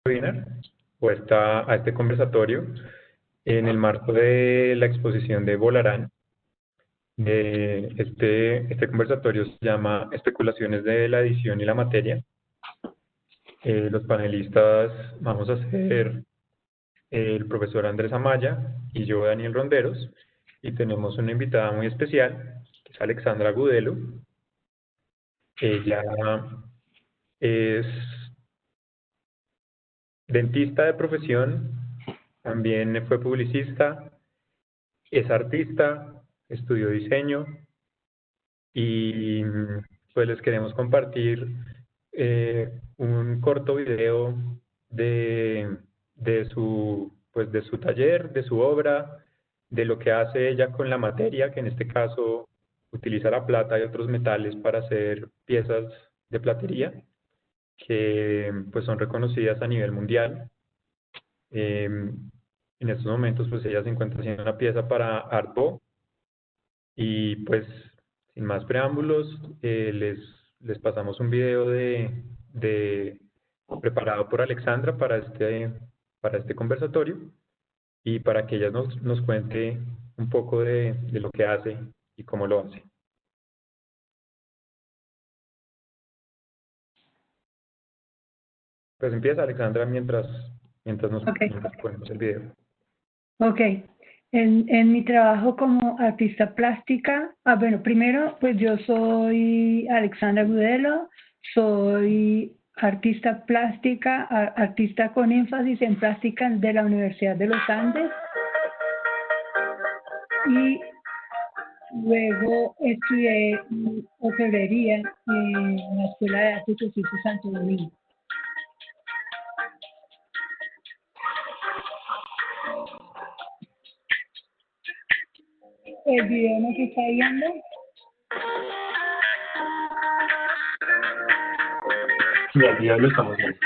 webinar o a este conversatorio en el marco de la exposición de Volarán. Este conversatorio se llama Especulaciones de la edición y la materia. Los panelistas vamos a ser el profesor Andrés Amaya y yo, Daniel Ronderos, y tenemos una invitada muy especial, que es Alexandra Gudelo. Ella es dentista de profesión, también fue publicista, es artista, estudió diseño y pues les queremos compartir un corto video de su taller, de su obra, de lo que hace ella con la materia, que en este caso utiliza la plata y otros metales para hacer piezas de platería que pues son reconocidas a nivel mundial. En estos momentos pues ella se encuentra haciendo una pieza para Artbo y pues sin más preámbulos les pasamos un video preparado por Alexandra para este conversatorio y para que ella nos cuente un poco de lo que hace y cómo lo hace. Pues empieza Alexandra mientras ponemos el video. Ok. En mi trabajo como artista plástica, bueno, primero, pues yo soy Alexandra Gudelo, soy artista plástica, artista con énfasis en plástica de la Universidad de los Andes. Y luego estudié orfebrería en la Escuela de Artes y Oficios Santo Domingo. El video no se está viendo. Sí, el video lo estamos viendo.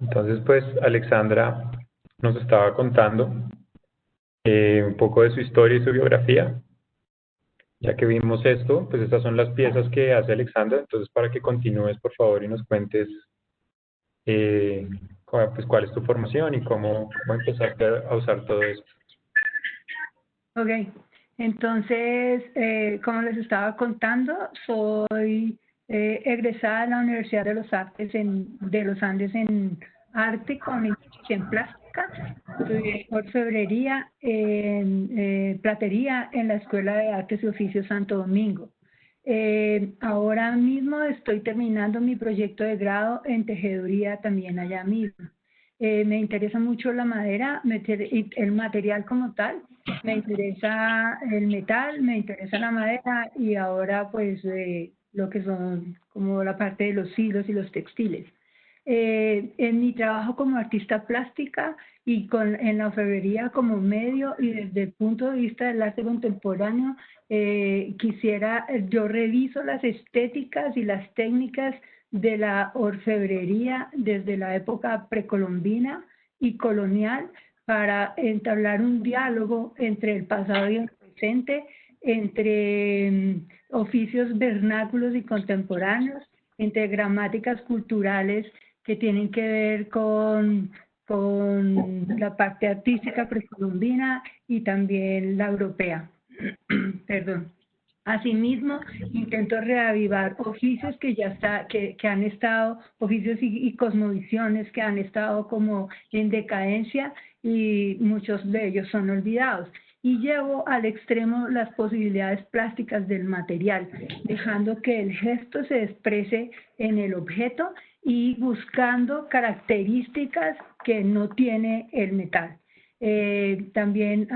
Entonces, pues Alexandra nos estaba contando un poco de su historia y su biografía. Ya que vimos esto, pues estas son las piezas que hace Alexandra. Entonces, para que continúes, por favor, y nos cuentes pues, cuál es tu formación y cómo empezaste a usar todo eso. Ok, entonces, como les estaba contando, soy egresada de la Universidad de los Artes de los Andes en arte con énfasis en plástica. Estudié orfebrería en platería en la Escuela de Artes y Oficios Santo Domingo. Ahora mismo estoy terminando mi proyecto de grado en tejeduría también allá mismo. Me interesa mucho la madera, el material como tal, me interesa el metal, me interesa la madera y ahora pues lo que son como la parte de los hilos y los textiles. En mi trabajo como artista plástica y en la orfebrería como medio y desde el punto de vista del arte contemporáneo, yo reviso las estéticas y las técnicas de la orfebrería desde la época precolombina y colonial para entablar un diálogo entre el pasado y el presente, entre oficios vernáculos y contemporáneos, entre gramáticas culturales que tienen que ver con la parte artística precolombina y también la europea. Perdón. Asimismo, intento reavivar oficios que han estado, oficios y cosmovisiones que han estado como en decadencia y muchos de ellos son olvidados. Y llevo al extremo las posibilidades plásticas del material, dejando que el gesto se exprese en el objeto y buscando características que no tiene el metal. También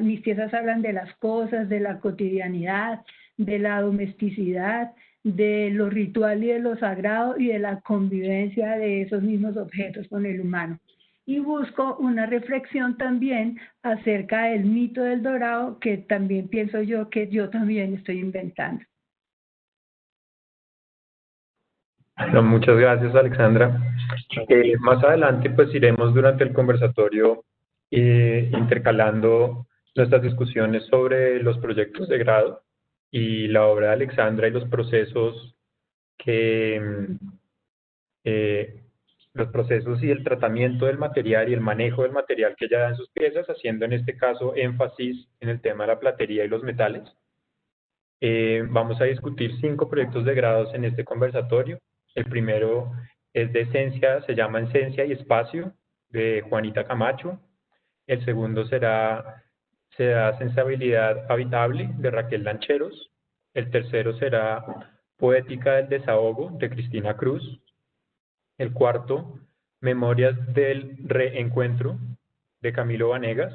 mis piezas hablan de las cosas, de la cotidianidad, de la domesticidad, de lo ritual y de lo sagrado y de la convivencia de esos mismos objetos con el humano. Y busco una reflexión también acerca del mito del dorado, que también pienso yo que yo también estoy inventando. Bueno, muchas gracias, Alexandra. Más adelante, pues iremos durante el conversatorio intercalando nuestras discusiones sobre los proyectos de grado y la obra de Alexandra y los procesos los procesos y el tratamiento del material y el manejo del material que ella da en sus piezas, haciendo en este caso énfasis en el tema de la platería y los metales. Vamos a discutir 5 proyectos de grados en este conversatorio. El primero es de esencia, se llama Esencia y Espacio, de Juanita Camacho. El segundo será Sensibilidad Habitable, de Raquel Lancheros. El tercero será Poética del Desahogo, de Cristina Cruz. El cuarto, Memorias del Reencuentro, de Camilo Vanegas.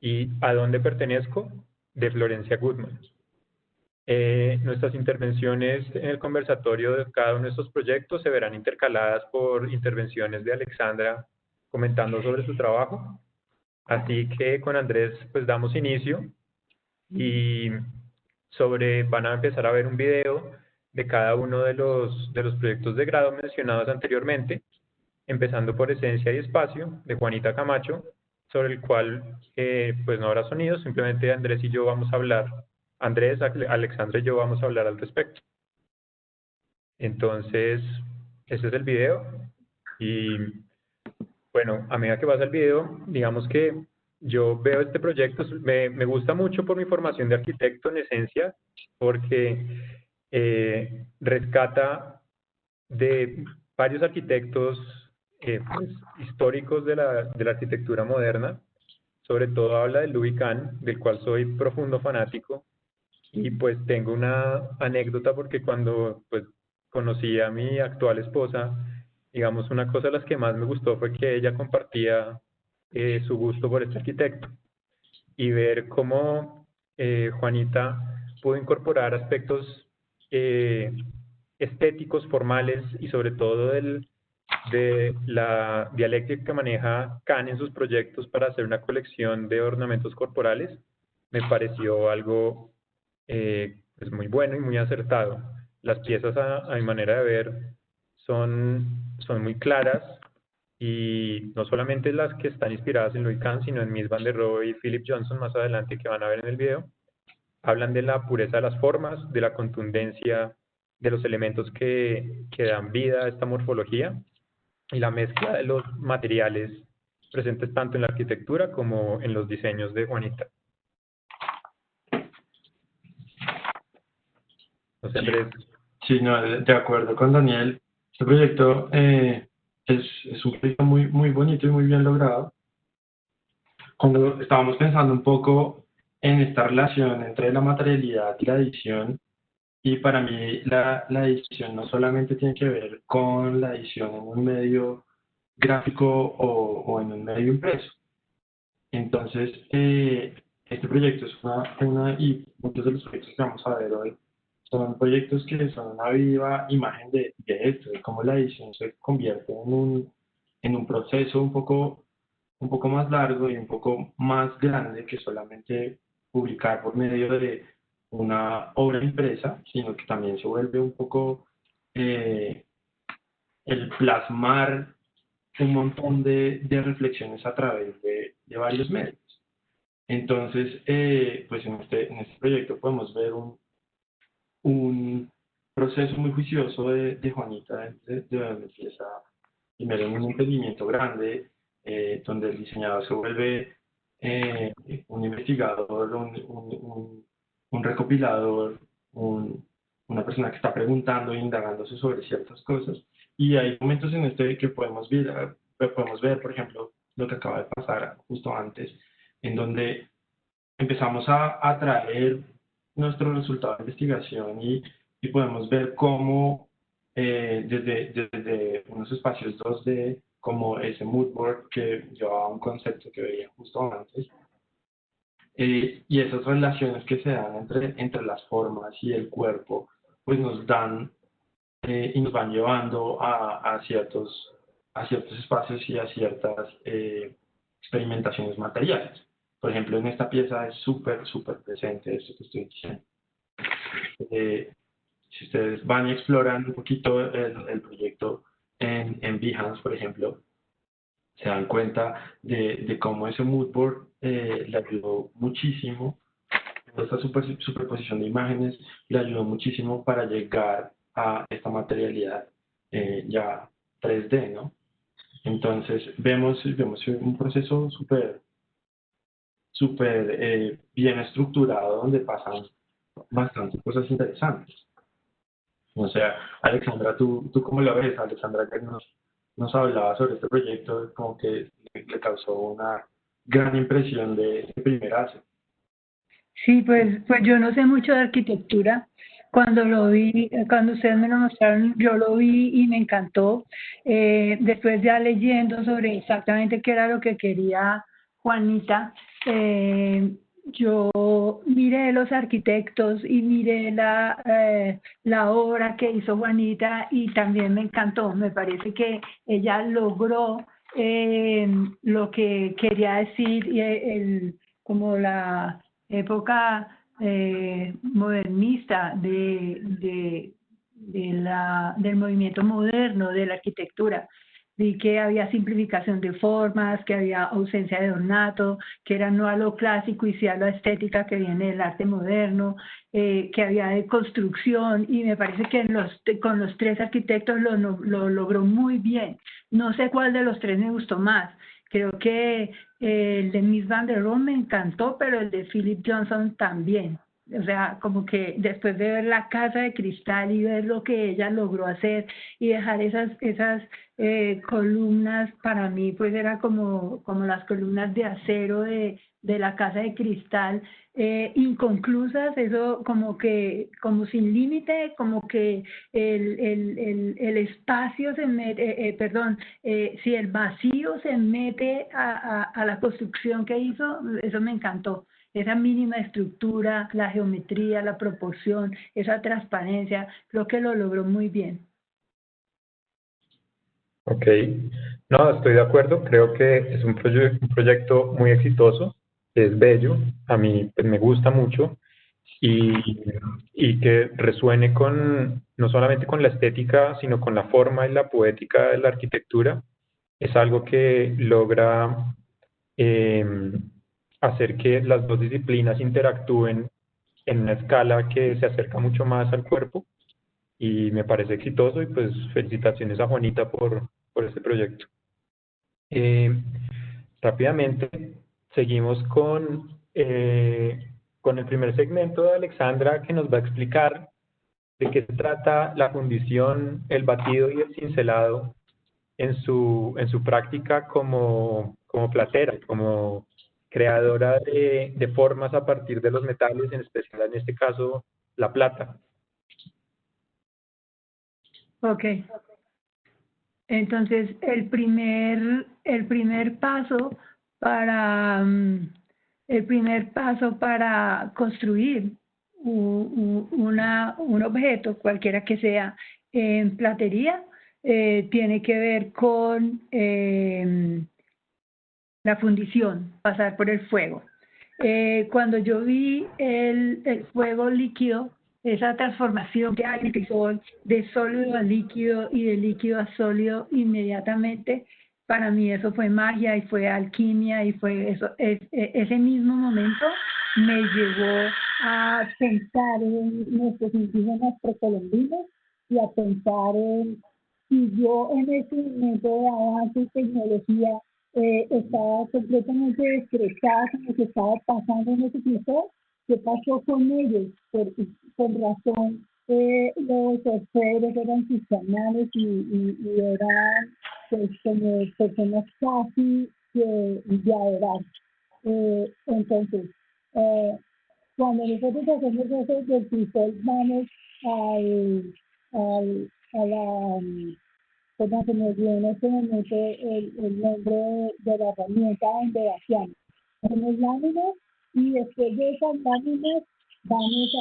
Y ¿A dónde pertenezco?, de Florencia Goodman. Nuestras intervenciones en el conversatorio de cada uno de estos proyectos se verán intercaladas por intervenciones de Alexandra comentando sobre su trabajo. Así que con Andrés pues damos inicio y van a empezar a ver un video de cada uno de los proyectos de grado mencionados anteriormente, empezando por Esencia y Espacio, de Juanita Camacho, sobre el cual pues no habrá sonido, simplemente Andrés y yo vamos a hablar. Andrés, Alexandra y yo vamos a hablar al respecto. Entonces, este es el video y bueno, a medida que pasa el video, digamos que yo veo este proyecto, me gusta mucho por mi formación de arquitecto en esencia, porque rescata de varios arquitectos pues, históricos de la arquitectura moderna. Sobre todo habla de Louis Kahn, del cual soy profundo fanático, y pues tengo una anécdota porque cuando pues conocí a mi actual esposa, digamos, una cosa de las que más me gustó fue que ella compartía su gusto por este arquitecto y ver cómo Juanita pudo incorporar aspectos estéticos, formales y sobre todo de la dialéctica que maneja Kahn en sus proyectos para hacer una colección de ornamentos corporales, me pareció algo pues muy bueno y muy acertado. Las piezas, a mi manera de ver, son muy claras y no solamente las que están inspiradas en Louis Kahn, sino en Mies van der Rohe y Philip Johnson más adelante que van a ver en el video. Hablan de la pureza de las formas, de la contundencia de los elementos que dan vida a esta morfología y la mezcla de los materiales presentes tanto en la arquitectura como en los diseños de Juanita. No sé, Andrés. Sí, no, de acuerdo con Daniel. Este proyecto es un proyecto muy bonito y muy bien logrado. Cuando estábamos pensando un poco en esta relación entre la materialidad y la edición, y para mí la edición no solamente tiene que ver con la edición en un medio gráfico o en un medio impreso. Entonces, este proyecto es y muchos de los proyectos que vamos a ver hoy son proyectos que son una viva imagen de esto, de cómo la edición se convierte en un proceso un poco más largo y un poco más grande que solamente publicar por medio de una obra impresa, sino que también se vuelve un poco el plasmar un montón de reflexiones a través de varios medios. Entonces, pues en este proyecto podemos ver un proceso muy juicioso de Juanita, de donde empieza primero en un emprendimiento grande, donde el diseñador se vuelve un investigador, un recopilador, una persona que está preguntando e indagándose sobre ciertas cosas. Y hay momentos en que podemos ver, por ejemplo, lo que acaba de pasar justo antes, en donde empezamos a traer nuestro resultado de investigación y podemos ver cómo desde unos espacios 2D, como ese mood board que llevaba un concepto que veía justo antes, y esas relaciones que se dan entre las formas y el cuerpo, pues nos dan y nos van llevando a ciertos espacios y a ciertas experimentaciones materiales. Por ejemplo, en esta pieza es súper presente esto que estoy diciendo. Si ustedes van y exploran un poquito el proyecto en Behance, por ejemplo, se dan cuenta de cómo ese mood board le ayudó muchísimo. Esta superposición de imágenes le ayudó muchísimo para llegar a esta materialidad ya 3D, ¿no? Entonces vemos un proceso súper bien estructurado donde pasan bastantes cosas interesantes. O sea, Alexandra, ¿tú cómo lo ves? Alexandra, que nos hablaba sobre este proyecto, como que le causó una gran impresión de primerazo. Sí, pues yo no sé mucho de arquitectura. Cuando lo vi, cuando ustedes me lo mostraron, yo lo vi y me encantó. Después ya leyendo sobre exactamente qué era lo que quería Juanita, yo miré los arquitectos y miré la obra que hizo Juanita y también me encantó. Me parece que ella logró lo que quería decir y como la época modernista del movimiento moderno de la arquitectura. Vi que había simplificación de formas, que había ausencia de ornato, que era no a lo clásico y sí a la estética que viene del arte moderno, que había de construcción, y me parece que con los tres arquitectos lo logró muy bien. No sé cuál de los tres me gustó más. Creo que el de Mies van der Rohe me encantó, pero el de Philip Johnson también. O sea, como que después de ver la casa de cristal y ver lo que ella logró hacer y dejar esas columnas, para mí pues era como las columnas de acero de la casa de cristal, inconclusas, eso como sin límite, como que el espacio se mete, si el vacío se mete a la construcción que hizo, eso me encantó. Esa mínima estructura, la geometría, la proporción, esa transparencia, creo que lo logró muy bien. Ok, no, estoy de acuerdo, creo que es un proyecto muy exitoso, es bello, a mí pues, me gusta mucho y, y que resuene no solamente con la estética, sino con la forma y la poética de la arquitectura, es algo que logra hacer que las dos disciplinas interactúen en una escala que se acerca mucho más al cuerpo y me parece exitoso y pues felicitaciones a Juanita por este proyecto. Rápidamente seguimos con el primer segmento de Alexandra que nos va a explicar de qué se trata la fundición, el batido y el cincelado en su práctica como platera, como creadora de formas a partir de los metales, en especial en este caso la plata. Ok. Entonces, el primer paso para construir un objeto, cualquiera que sea, en platería, tiene que ver con la fundición, pasar por el fuego. Cuando yo vi el fuego líquido, esa transformación que hay en el crisol de sólido a líquido y de líquido a sólido inmediatamente, para mí eso fue magia y fue alquimia y fue eso, ese mismo momento me llevó a pensar en nuestros indígenas precolombinos y a pensar en si yo en ese momento de avance y tecnología estaba completamente descrechada con lo que estaba pasando en ese tiempo, ¿qué pasó con ellos? Por razón, los orfebres eran cristianos y eran pues, como personas casi de adorar. Entonces, cuando nosotros hacemos eso del crisol, vamos a la, como se me dio en este momento el nombre de la herramienta donde hacíamos. Hacemos láminas y después de esas láminas vamos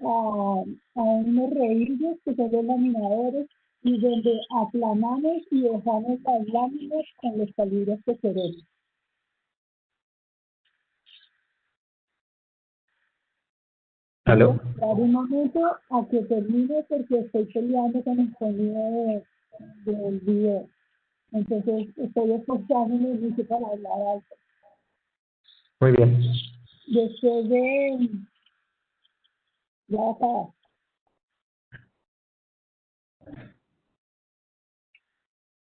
a unos reídos que son los laminadores y donde aplanamos y dejamos las láminas con los calibres que queremos. ¿Aló? Dar un momento a que termine porque estoy peleando con el sonido del video. Entonces estoy esforzándome mucho para hablar alto. Muy bien. Después de... Ya acá.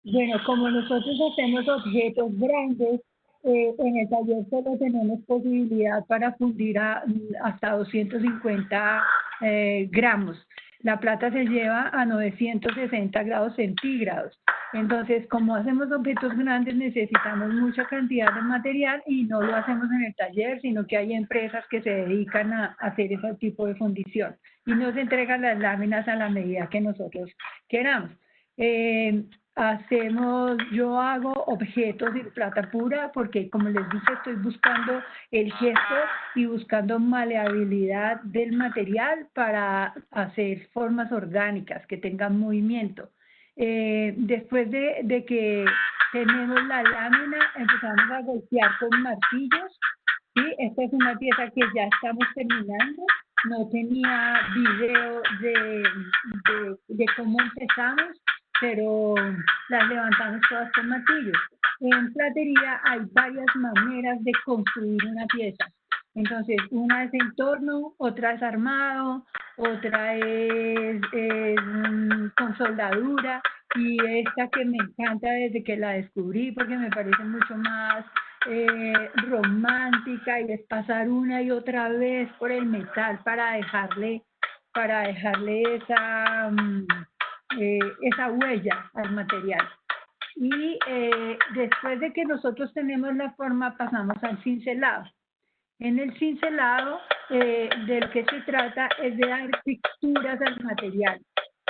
Bueno, como nosotros hacemos objetos grandes, en el taller solo tenemos posibilidad para fundir hasta 250 gramos. La plata se lleva a 960 grados centígrados. Entonces, como hacemos objetos grandes, necesitamos mucha cantidad de material y no lo hacemos en el taller, sino que hay empresas que se dedican a hacer ese tipo de fundición y nos entregan las láminas a la medida que nosotros queramos. Yo hago objetos de plata pura porque, como les dije, estoy buscando el gesto y buscando maleabilidad del material para hacer formas orgánicas que tengan movimiento. Después de que tenemos la lámina, empezamos a golpear con martillos. ¿Sí? Esta es una pieza que ya estamos terminando. No tenía video de cómo empezamos, pero las levantamos todas con martillos. En platería hay varias maneras de construir una pieza. Entonces, una es en torno, otra es armado, otra es con soldadura, y esta que me encanta desde que la descubrí porque me parece mucho más romántica, y es pasar una y otra vez por el metal para dejarle esa huella al material. Y después de que nosotros tenemos la forma, pasamos al cincelado. En el cincelado, de lo que se trata es de dar texturas al material,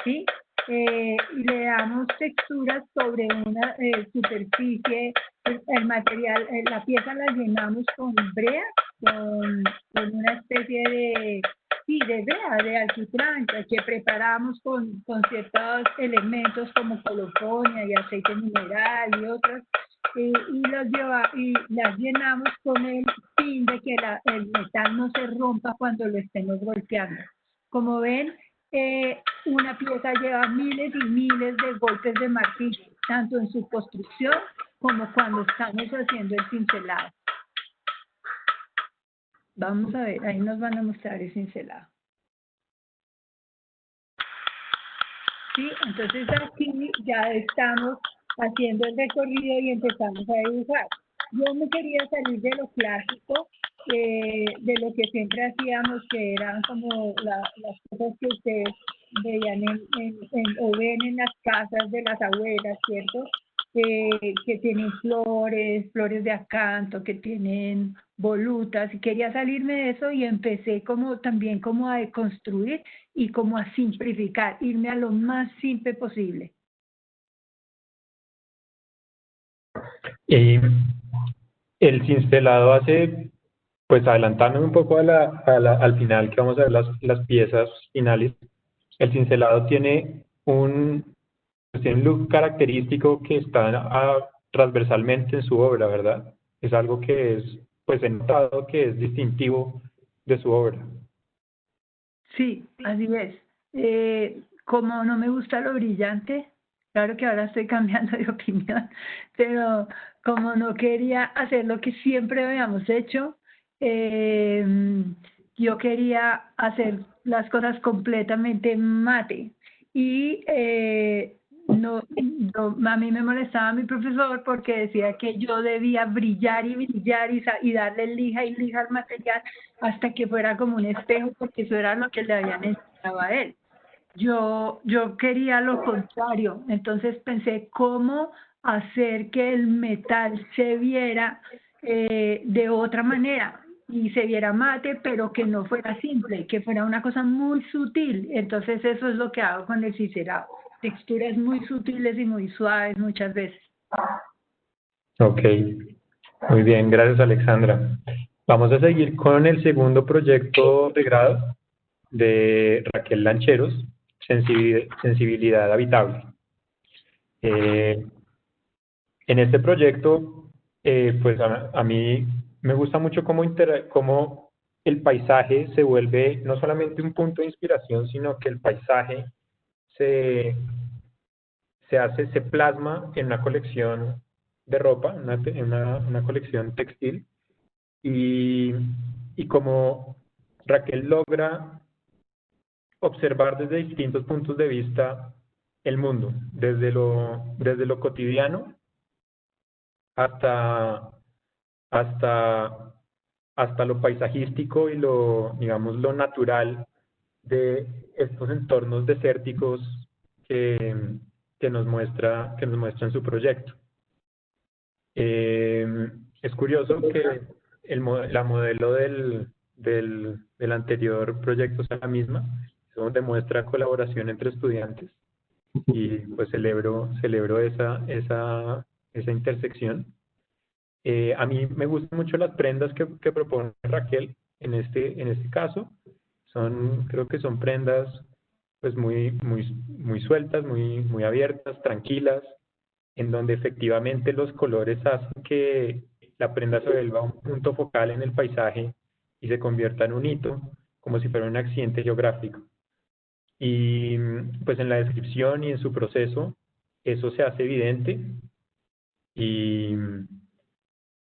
¿sí? Y le damos texturas sobre una superficie. El material, la pieza la llenamos con brea, con una especie de brea, de alquitrán, que preparamos con ciertos elementos como colofonia y aceite mineral y otros, y las llenamos con el fin de que el metal no se rompa cuando lo estemos golpeando. Como ven, una pieza lleva miles y miles de golpes de martillo, tanto en su construcción como cuando estamos haciendo el cincelado. Vamos a ver, ahí nos van a mostrar el cincelado. Sí, entonces aquí ya estamos haciendo el recorrido y empezamos a dibujar. Yo me quería salir de lo clásico, de lo que siempre hacíamos, que eran como las cosas que ustedes veían o ven en las casas de las abuelas, ¿cierto? Que tienen flores de acanto, que tienen volutas, y quería salirme de eso y empecé también a deconstruir y como a simplificar, irme a lo más simple posible. Y el cincelado hace, pues adelantándome un poco al final, que vamos a ver las piezas finales, el cincelado tiene un look característico que está transversalmente en su obra, ¿verdad? Es algo que es, pues he notado que es distintivo de su obra. Sí, así es. Como no me gusta lo brillante, claro que ahora estoy cambiando de opinión, pero como no quería hacer lo que siempre habíamos hecho, eh, yo quería hacer las cosas completamente mate. Y a mí me molestaba mi profesor porque decía que yo debía brillar y brillar y darle lija y lija al material hasta que fuera como un espejo, porque eso era lo que le habían enseñado a él. Yo quería lo contrario, entonces pensé cómo hacer que el metal se viera de otra manera y se viera mate, pero que no fuera simple, que fuera una cosa muy sutil. Entonces eso es lo que hago con el ciselado, texturas muy sutiles y muy suaves muchas veces. Ok, muy bien, gracias Alexandra. Vamos a seguir con el segundo proyecto de grado de Raquel Lancheros, Sensibilidad Habitable. En este proyecto, pues a mí me gusta mucho cómo el paisaje se vuelve no solamente un punto de inspiración, sino que el paisaje se, se plasma en una colección de ropa, una colección textil, y, y como Raquel logra observar desde distintos puntos de vista el mundo, desde lo cotidiano hasta, hasta, hasta lo paisajístico y digamos, lo natural de estos entornos desérticos que, que nos muestra en su proyecto. Es curioso que la modelo del anterior proyecto sea la misma, eso demuestra colaboración entre estudiantes y pues celebro esa intersección. A mí me gustan mucho las prendas que propone Raquel en este caso. Creo que son prendas pues muy sueltas, muy abiertas, tranquilas, en donde efectivamente los colores hacen que la prenda se vuelva un punto focal en el paisaje y se convierta en un hito, como si fuera un accidente geográfico. Y pues en la descripción y en su proceso, eso se hace evidente y,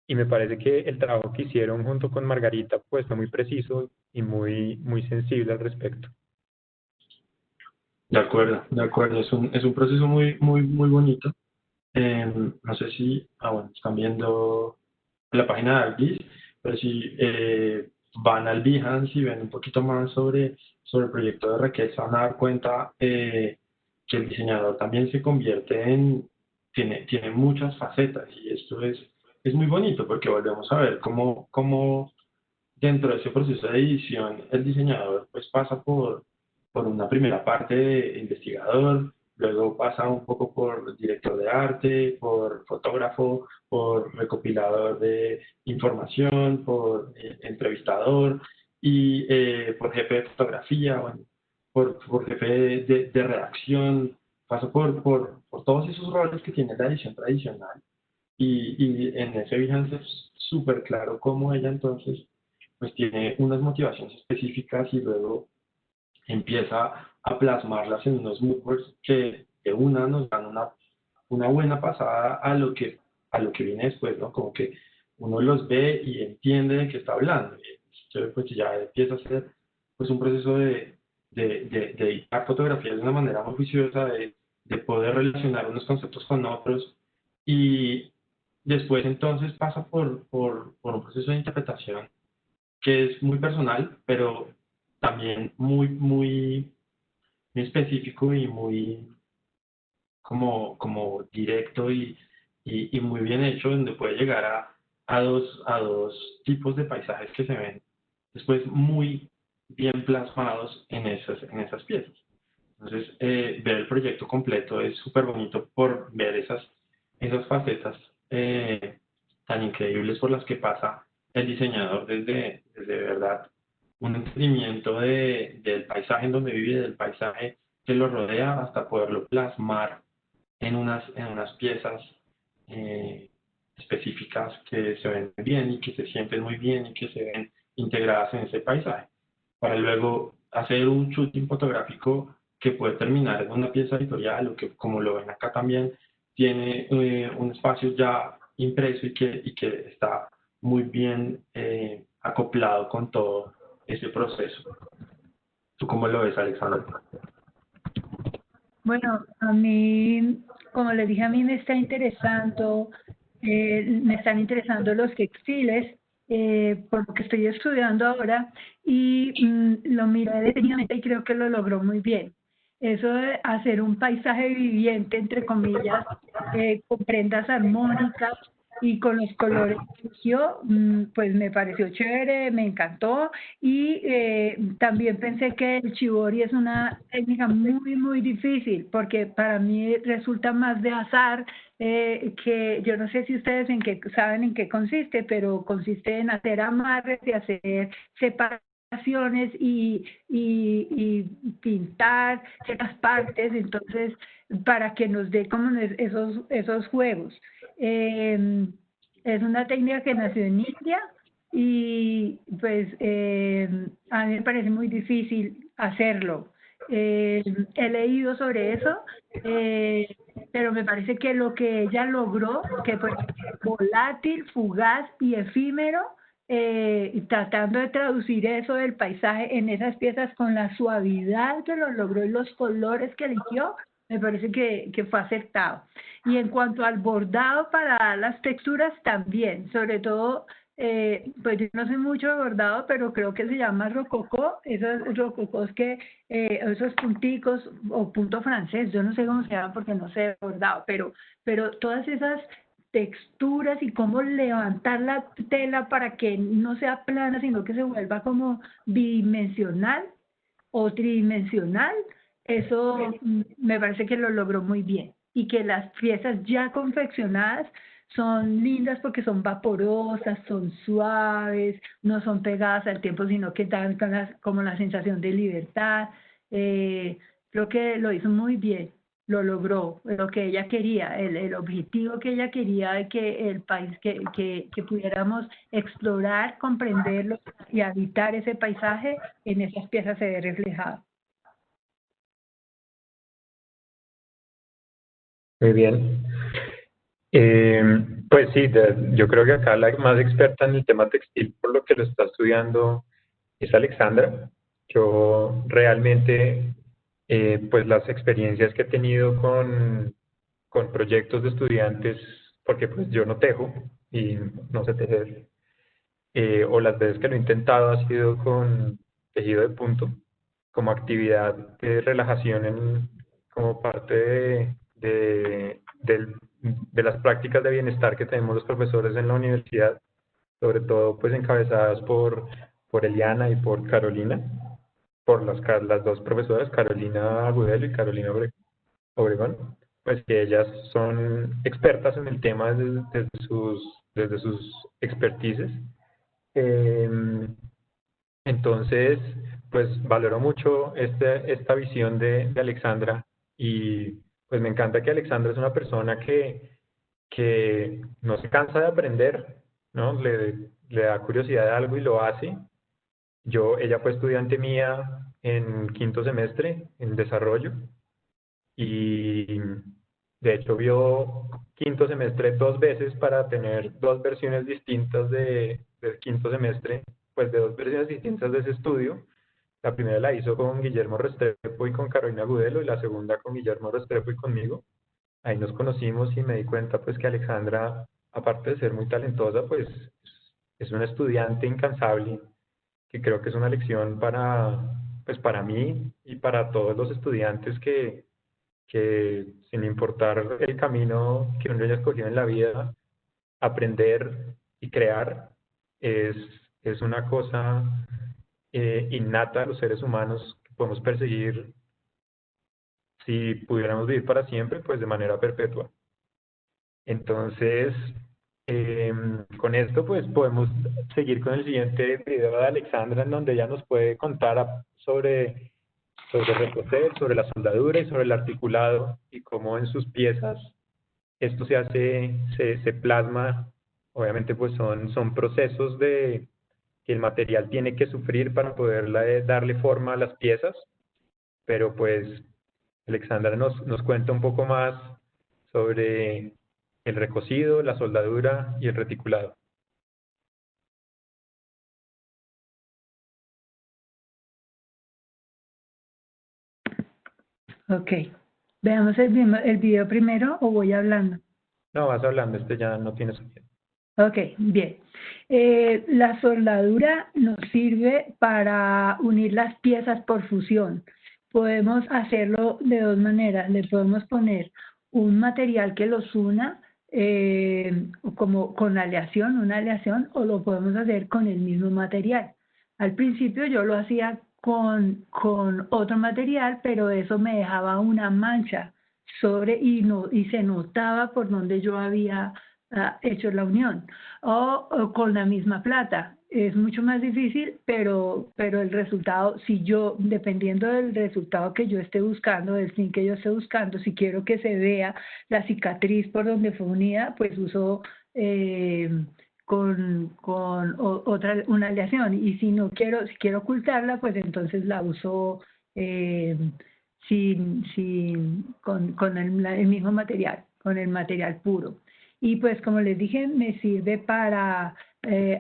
y me parece que el trabajo que hicieron junto con Margarita pues fue muy preciso y muy sensible al respecto. De acuerdo, es un proceso muy bonito. No sé si, bueno, están viendo la página de Albis, pero si van al Behance y ven un poquito más sobre el proyecto de Raquel, se van a dar cuenta que el diseñador también se convierte tiene muchas facetas y esto es muy bonito porque volvemos a ver cómo dentro de ese proceso de edición, el diseñador pues pasa por una primera parte de investigador, luego pasa un poco por director de arte, por fotógrafo, por recopilador de información, por entrevistador y por jefe de fotografía, bueno, por jefe de redacción, pasa por todos esos roles que tiene la edición tradicional y en ese Behance es súper claro cómo ella entonces pues tiene unas motivaciones específicas y luego empieza a plasmarlas en unos moodboards que de una nos dan una buena pasada a lo que viene después, ¿no? Como que uno los ve y entiende de qué está hablando. Entonces, pues ya empieza a ser pues un proceso de editar fotografías de una manera muy juiciosa, de poder relacionar unos conceptos con otros y después entonces pasa por un proceso de interpretación que es muy personal, pero también muy específico y muy como directo y muy bien hecho, donde puede llegar a dos tipos de paisajes que se ven después muy bien plasmados en esas piezas. Entonces, ver el proyecto completo es súper bonito por ver esas facetas tan increíbles por las que pasa el diseñador desde verdad un entendimiento del paisaje en donde vive, del paisaje que lo rodea, hasta poderlo plasmar en unas piezas eh, específicas que se ven bien y que se sienten muy bien y que se ven integradas en ese paisaje, para luego hacer un shooting fotográfico que puede terminar en una pieza editorial o que, como lo ven acá también, tiene un espacio ya impreso y que está muy bien acoplado con todo ese proceso. ¿Tú cómo lo ves, Alexandra? Bueno, a mí, como les dije, a mí me están interesando los textiles, por lo que estoy estudiando ahora, y lo miré detenidamente y creo que lo logró muy bien. Eso de hacer un paisaje viviente, entre comillas, con prendas armónicas y con los colores que eligió, pues me pareció chévere, me encantó. Y también pensé que el shibori es una técnica muy, muy difícil, porque para mí resulta más de azar, que yo no sé si ustedes saben en qué consiste, pero consiste en hacer amarres y hacer separaciones y pintar ciertas partes, entonces, para que nos dé como esos juegos. Es una técnica que nació en India y pues a mí me parece muy difícil hacerlo. He leído sobre eso, eh, pero me parece que lo que ella logró, que fue volátil, fugaz y efímero, y tratando de traducir eso del paisaje en esas piezas con la suavidad que lo logró y los colores que eligió, me parece que fue acertado. Y en cuanto al bordado para las texturas también, sobre todo, pues yo no sé mucho de bordado, pero creo que se llama rococó, esos rococós que, esos punticos o punto francés, yo no sé cómo se llama porque no sé de bordado, pero todas esas texturas y cómo levantar la tela para que no sea plana, sino que se vuelva como bidimensional o tridimensional, eso me parece que lo logró muy bien. Y que las piezas ya confeccionadas son lindas porque son vaporosas, son suaves, no son pegadas al tiempo, sino que dan como la sensación de libertad. Eh, Creo que lo hizo muy bien, lo logró, lo que ella quería, el objetivo que ella quería de que el país, que pudiéramos explorar, comprenderlo y habitar ese paisaje, en esas piezas se ve reflejado. Muy bien. Pues sí, yo creo que acá la más experta en el tema textil, por lo que lo está estudiando, es Alexandra. Yo realmente, pues las experiencias que he tenido con proyectos de estudiantes, porque pues yo no tejo y no sé tejer, o las veces que lo he intentado ha sido con tejido de punto, como actividad de relajación como parte de las prácticas de bienestar que tenemos los profesores en la universidad, sobre todo pues encabezadas por Eliana y por Carolina, por las dos profesoras, Carolina Agudelo y Carolina Obregón, pues que ellas son expertas en el tema desde sus expertices. Entonces, pues valoro mucho esta visión de Alexandra, y pues me encanta que Alexandra es una persona que no se cansa de aprender, ¿no? Le da curiosidad de algo y lo hace. Ella fue estudiante mía en quinto semestre en desarrollo, y de hecho vio quinto semestre dos veces para tener dos versiones distintas del quinto semestre, pues de dos versiones distintas de ese estudio. La primera la hizo con Guillermo Restrepo y con Carolina Gudelo, y la segunda con Guillermo Restrepo y conmigo. Ahí nos conocimos y me di cuenta pues que Alexandra, aparte de ser muy talentosa, pues es una estudiante incansable, que creo que es una lección pues para mí y para todos los estudiantes que sin importar el camino que uno haya escogido en la vida, aprender y crear es, es una cosa innata a los seres humanos que podemos perseguir, si pudiéramos vivir para siempre, pues de manera perpetua. Entonces, con esto pues podemos seguir con el siguiente video de Alexandra, en donde ella nos puede contar sobre recocer, sobre la soldadura y sobre el articulado, y cómo en sus piezas esto se plasma. Obviamente pues son procesos que el material tiene que sufrir para poder darle forma a las piezas, pero pues Alexandra nos cuenta un poco más sobre el recocido, la soldadura y el reticulado. Ok. Veamos el video primero o voy hablando. No, vas hablando, este ya no tiene sentido. Ok, bien. La soldadura nos sirve para unir las piezas por fusión. Podemos hacerlo de dos maneras. Le podemos poner un material que los una, como con aleación, una aleación, o lo podemos hacer con el mismo material. Al principio yo lo hacía con otro material, pero eso me dejaba una mancha y se notaba por donde yo había hecho la unión, o con la misma plata. Es mucho más difícil, pero el resultado, dependiendo del resultado que yo esté buscando, del fin que yo esté buscando, si quiero que se vea la cicatriz por donde fue unida, pues uso una aleación. Y si quiero ocultarla, pues entonces la uso con el mismo material, con el material puro. Y pues como les dije, me sirve para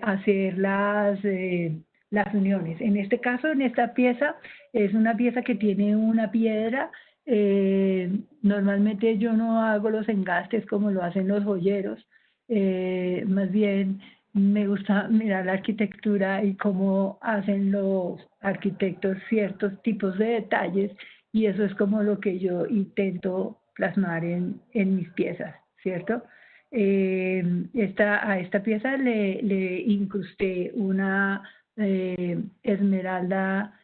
hacer las uniones. En este caso, en esta pieza, es una pieza que tiene una piedra. Normalmente yo no hago los engastes como lo hacen los joyeros. Más bien me gusta mirar la arquitectura y cómo hacen los arquitectos ciertos tipos de detalles, y eso es como lo que yo intento plasmar en mis piezas, ¿cierto? A esta pieza le incrusté una esmeralda,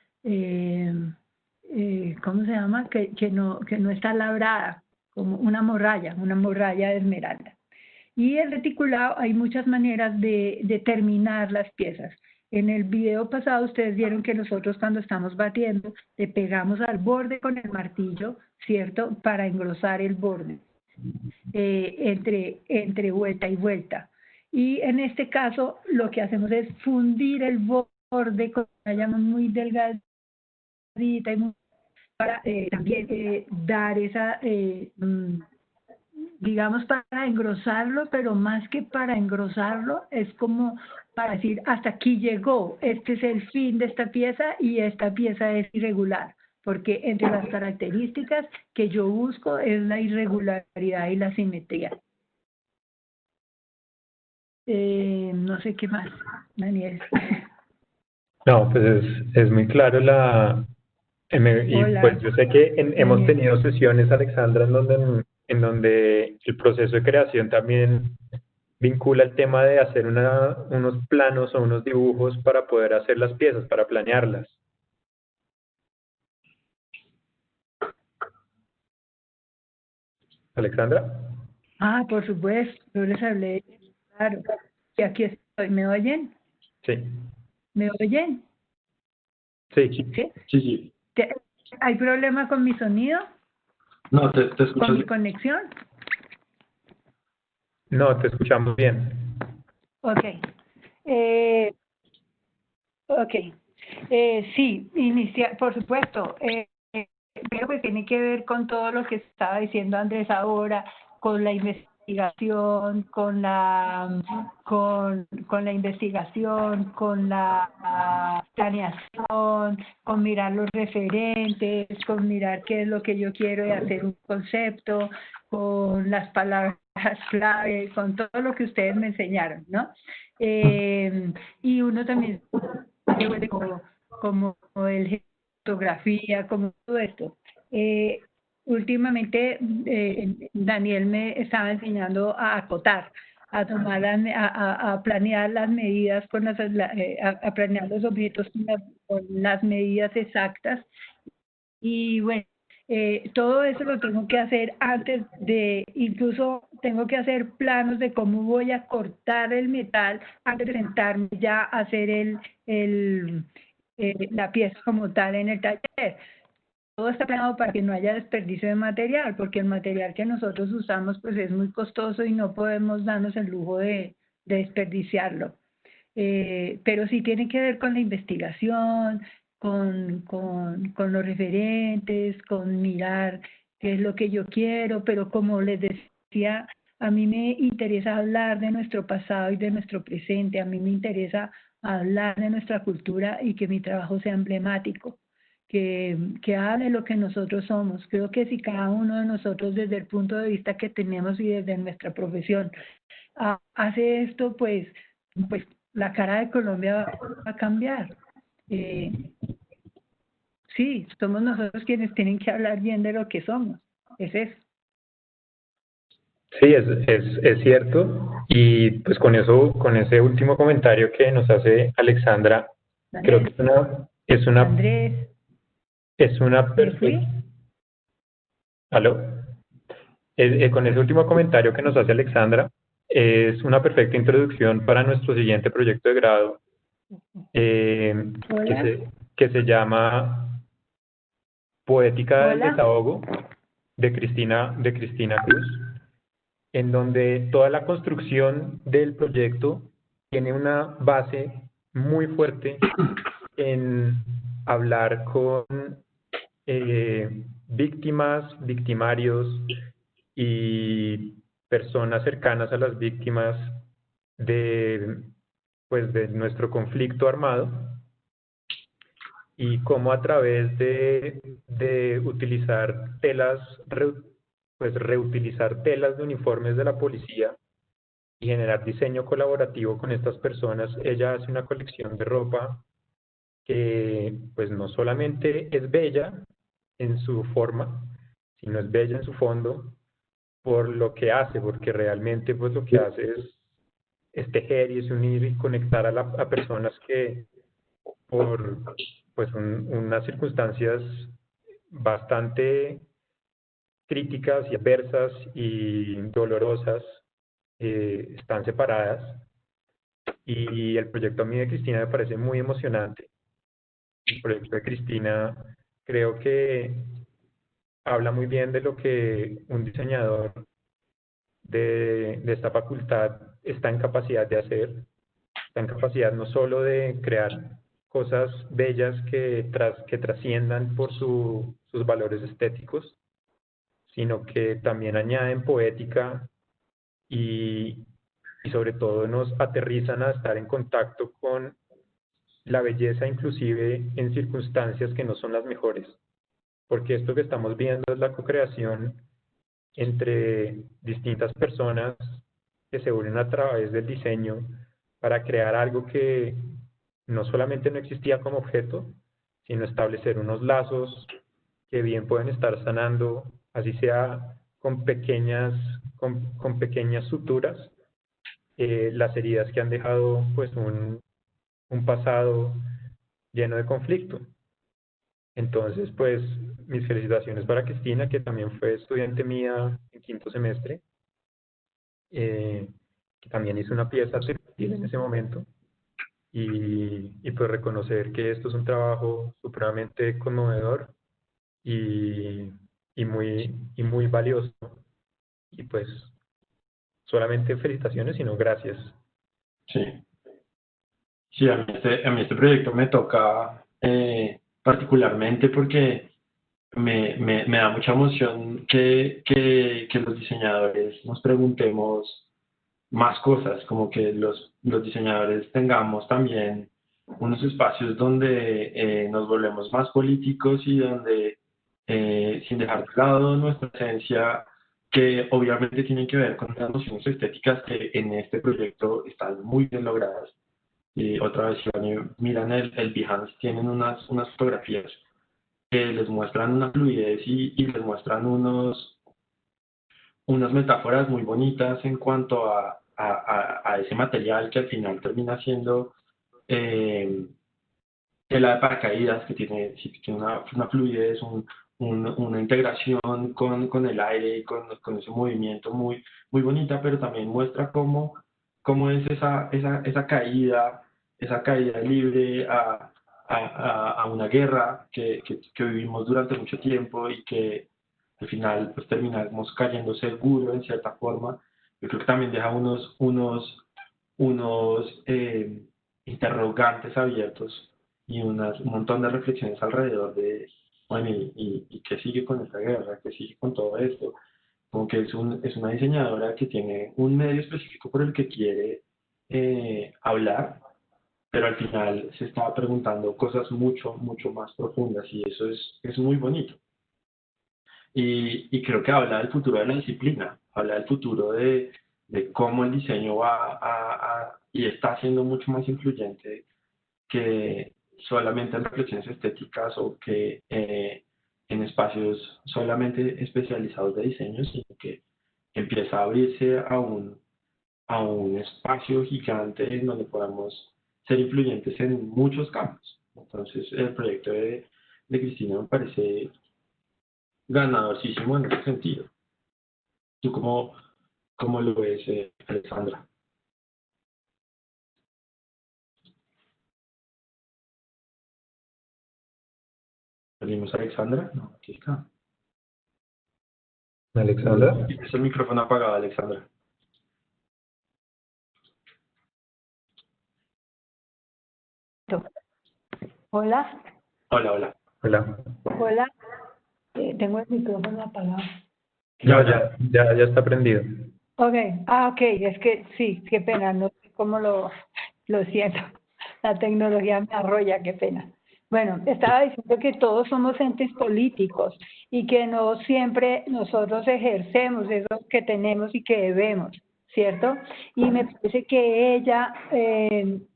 ¿cómo se llama? Que no está labrada, como una morralla de esmeralda. Y el reticulado, hay muchas maneras de terminar las piezas. En el video pasado ustedes vieron que nosotros cuando estamos batiendo le pegamos al borde con el martillo, ¿cierto? Para engrosar el borde. Entre vuelta y vuelta. Y en este caso lo que hacemos es fundir el borde con una llama muy delgadita y para también dar esa, digamos, para engrosarlo, pero más que para engrosarlo, es como para decir, hasta aquí llegó, este es el fin de esta pieza y esta pieza es irregular, porque entre las características que yo busco es la irregularidad y la simetría. No sé qué más, Daniel. No, pues es muy claro y Hola, pues yo sé que hemos Daniel. tenido sesiones, Alexandra, en donde el proceso de creación también vincula el tema de hacer unos planos o unos dibujos para poder hacer las piezas, para planearlas. Alexandra. Por supuesto, yo les hablé, claro. Y aquí estoy, ¿me oyen? Sí. ¿Me oyen? Sí. ¿Sí? Sí. ¿Hay problema con mi sonido? No, te escucho ¿Con mi bien. conexión? No, te escuchamos bien. Ok. Ok. Sí, por supuesto. Pero pues tiene que ver con todo lo que estaba diciendo Andrés ahora, con la investigación, con la investigación, con la planeación, con mirar los referentes, con mirar qué es lo que yo quiero y hacer un concepto, con las palabras clave, con todo lo que ustedes me enseñaron, ¿no? Y uno también se vuelve como el fotografía, como todo esto. Últimamente Daniel me estaba enseñando a acotar, a tomar a planear las medidas a planear los objetos con las medidas exactas. Y bueno, todo eso lo tengo que hacer incluso tengo que hacer planos de cómo voy a cortar el metal antes de sentarme ya a hacer la pieza como tal en el taller. Todo está planeado para que no haya desperdicio de material, porque el material que nosotros usamos pues es muy costoso y no podemos darnos el lujo de desperdiciarlo. pero sí tiene que ver con la investigación, con los referentes, con mirar qué es lo que yo quiero, pero como les decía, a mí me interesa hablar de nuestro pasado y de nuestro presente, a mí me interesa hablar de nuestra cultura y que mi trabajo sea emblemático, que hable de lo que nosotros somos. Creo que si cada uno de nosotros desde el punto de vista que tenemos y desde nuestra profesión hace esto, pues la cara de Colombia va a cambiar. Sí, somos nosotros quienes tienen que hablar bien de lo que somos. Es eso. Sí, es cierto. Y pues con eso, con ese último comentario que nos hace Alexandra, creo que Andrés, es una ¿me perfecta. fui? ¿Aló? Con ese último comentario que nos hace Alexandra, es una perfecta introducción para nuestro siguiente proyecto de grado, Hola, que se llama Poética del hola. Desahogo, de Cristina Cruz, en donde toda la construcción del proyecto tiene una base muy fuerte en hablar con víctimas, victimarios y personas cercanas a las víctimas de, pues, de nuestro conflicto armado, y cómo a través de utilizar reutilizar telas de uniformes de la policía y generar diseño colaborativo con estas personas, ella hace una colección de ropa que pues no solamente es bella en su forma, sino es bella en su fondo por lo que hace, porque realmente pues lo que hace es tejer y es unir y conectar a personas que por pues unas circunstancias bastante críticas y adversas y dolorosas están separadas. Y el proyecto a mí de Cristina me parece muy emocionante. El proyecto de Cristina creo que habla muy bien de lo que un diseñador de esta facultad está en capacidad de hacer. Está en capacidad no solo de crear cosas bellas que trasciendan por sus valores estéticos, sino que también añaden poética y, y sobre todo nos aterrizan a estar en contacto con la belleza inclusive en circunstancias que no son las mejores, porque esto que estamos viendo es la co-creación entre distintas personas que se unen a través del diseño para crear algo que no solamente no existía como objeto, sino establecer unos lazos que bien pueden estar sanando, así sea con pequeñas suturas, las heridas que han dejado pues un pasado lleno de conflicto. Entonces, pues, mis felicitaciones para Cristina, que también fue estudiante mía en quinto semestre, que también hizo una pieza textil en ese momento, y pues reconocer que esto es un trabajo supremamente conmovedor y, y muy valioso. Y pues, solamente felicitaciones, sino gracias. Sí, sí, a mí este proyecto me toca particularmente porque me da mucha emoción que los diseñadores nos preguntemos más cosas, como que los diseñadores tengamos también unos espacios donde nos volvemos más políticos y donde, sin dejar de lado nuestra esencia, que obviamente tienen que ver con las nociones estéticas que en este proyecto están muy bien logradas. Y otra vez, si miran el Behance, tienen unas fotografías que les muestran una fluidez y les muestran unas metáforas muy bonitas en cuanto a ese material que al final termina siendo tela de paracaídas, que tiene una fluidez, una integración con el aire y con ese movimiento muy bonita, pero también muestra cómo es esa caída libre a una guerra que vivimos durante mucho tiempo y que al final pues terminamos cayendo seguro en cierta forma. Yo creo que también deja unos interrogantes abiertos y un montón de reflexiones alrededor de, bueno, ¿y qué sigue con esta guerra? ¿Qué sigue con todo esto? Como que es una diseñadora que tiene un medio específico por el que quiere hablar, pero al final se estaba preguntando cosas mucho, mucho más profundas y eso es muy bonito. Y creo que habla del futuro de la disciplina, habla del futuro de cómo el diseño y está siendo mucho más influyente que solamente en reflexiones estéticas o que en espacios solamente especializados de diseño, sino que empieza a abrirse a un espacio gigante en donde podamos ser influyentes en muchos campos. Entonces, el proyecto de Cristina me parece ganadorcísimo en ese sentido. ¿Tú cómo lo ves, Alexandra? ¿Perdimos a Alexandra? No, aquí está. Alexandra. Es el micrófono apagado, Alexandra. Hola, Hola, hola. Hola. hola. Tengo el micrófono apagado. Ya está prendido. Ok, ok, es que sí, qué pena, no sé cómo lo siento. La tecnología me arrolla, qué pena. Bueno, estaba diciendo que todos somos entes políticos y que no siempre nosotros ejercemos eso que tenemos y que debemos, ¿cierto? Y me parece que ella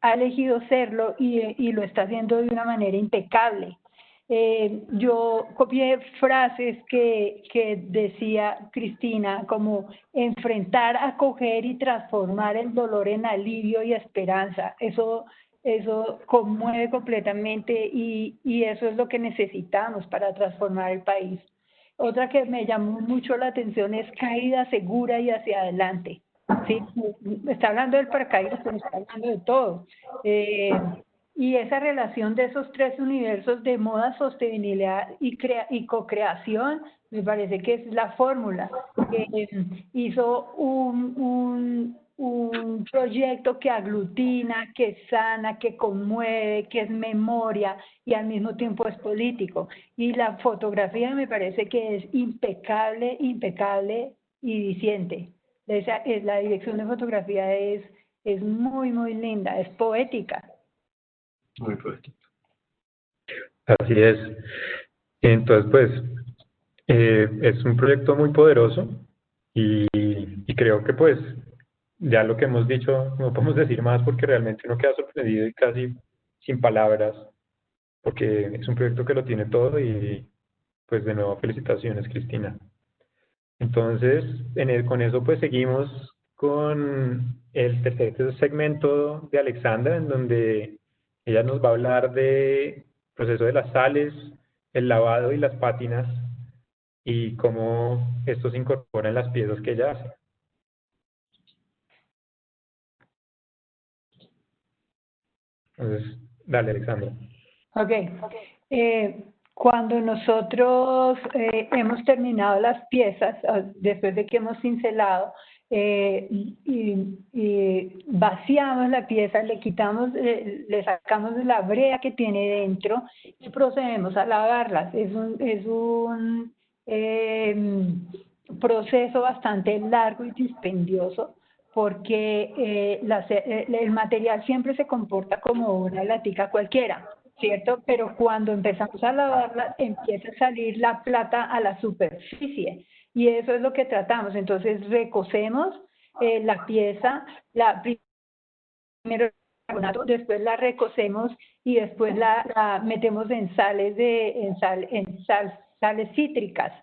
ha elegido serlo y lo está haciendo de una manera impecable. Yo copié frases que decía Cristina, como enfrentar, acoger y transformar el dolor en alivio y esperanza. Eso conmueve completamente y eso es lo que necesitamos para transformar el país. Otra que me llamó mucho la atención es caída segura y hacia adelante. ¿Sí? Está hablando del paracaídas, pero está hablando de todo. Y esa relación de esos tres universos de moda, sostenibilidad y co-creación, me parece que es la fórmula. Hizo un proyecto que aglutina, que sana, que conmueve, que es memoria y al mismo tiempo es político. Y la fotografía me parece que es impecable, impecable y diciente. La dirección de fotografía es muy, muy linda, es poética. Muy poético. Así es. Entonces, pues, es un proyecto muy poderoso y creo que, pues, ya lo que hemos dicho, no podemos decir más porque realmente uno queda sorprendido y casi sin palabras, porque es un proyecto que lo tiene todo y, pues, de nuevo, felicitaciones, Cristina. Entonces, con eso, pues, seguimos con el tercer segmento de Alexandra, en donde ella nos va a hablar de proceso de las sales, el lavado y las pátinas y cómo esto se incorpora en las piezas que ella hace. Entonces, dale, Alexandra. Ok. Cuando nosotros hemos terminado las piezas, después de que hemos cincelado, y vaciamos la pieza, le quitamos, le sacamos la brea que tiene dentro y procedemos a lavarlas. Es un proceso bastante largo y dispendioso porque el material siempre se comporta como una latica cualquiera, ¿cierto? Pero cuando empezamos a lavarla, empieza a salir la plata a la superficie y eso es lo que tratamos. Entonces recocemos la pieza, primero después la recocemos y después la metemos en sales cítricas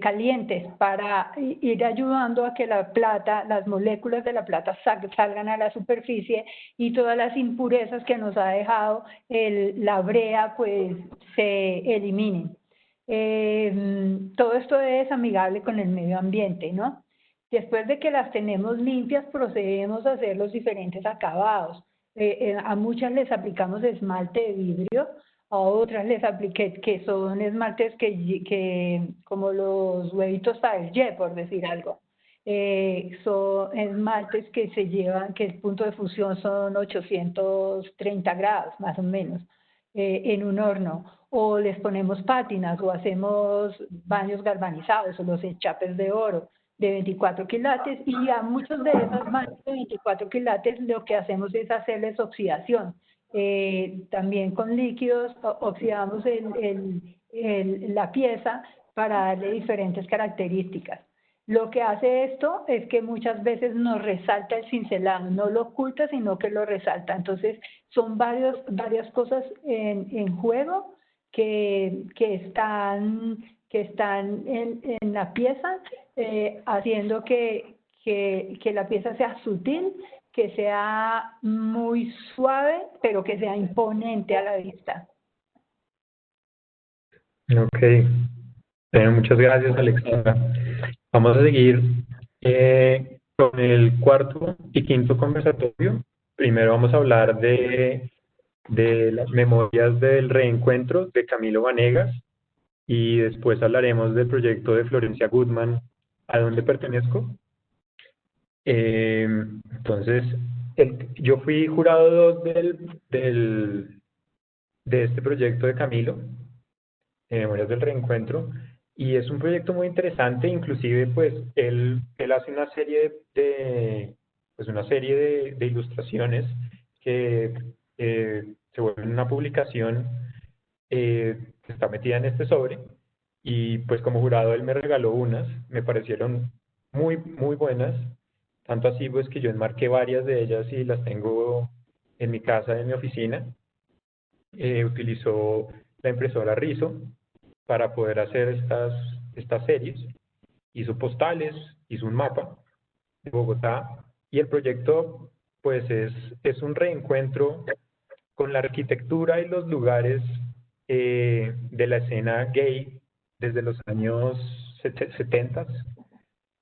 calientes para ir ayudando a que la plata, las moléculas de la plata salgan a la superficie y todas las impurezas que nos ha dejado la brea pues se eliminen. Todo esto es amigable con el medio ambiente, ¿no? Después de que las tenemos limpias, procedemos a hacer los diferentes acabados. A muchas les aplicamos esmalte de vidrio, a otras les apliqué que son esmaltes que como los huevitos para el ye, por decir algo. son esmaltes que se llevan, que el punto de fusión son 830 grados, más o menos, en un horno. O les ponemos pátinas, o hacemos baños galvanizados, o los enchapes de oro de 24 quilates, y a muchos de esos esmaltes de 24 quilates lo que hacemos es hacerles oxidación. También con líquidos oxidamos la pieza para darle diferentes características. Lo que hace esto es que muchas veces nos resalta el cincelado, no lo oculta, sino que lo resalta. Entonces, son varias cosas en juego que están en la pieza, haciendo que la pieza sea sutil, que sea muy suave, pero que sea imponente a la vista. Ok. Muchas gracias, Alexandra. Vamos a seguir con el cuarto y quinto conversatorio. Primero vamos a hablar de las memorias del reencuentro de Camilo Vanegas, y después hablaremos del proyecto de Florencia Goodman, ¿A dónde pertenezco? Entonces, yo fui jurado de este proyecto de Camilo, Memorias del Reencuentro, y es un proyecto muy interesante. Inclusive pues él hace una serie de ilustraciones que se vuelven una publicación que está metida en este sobre, y pues como jurado él me regaló unas, me parecieron muy, muy buenas, tanto así pues que yo enmarqué varias de ellas y las tengo en mi casa, en mi oficina. Utilizó la impresora Rizo para poder hacer estas series. Hizo postales, hizo un mapa de Bogotá, y el proyecto pues es un reencuentro con la arquitectura y los lugares de la escena gay desde los años 70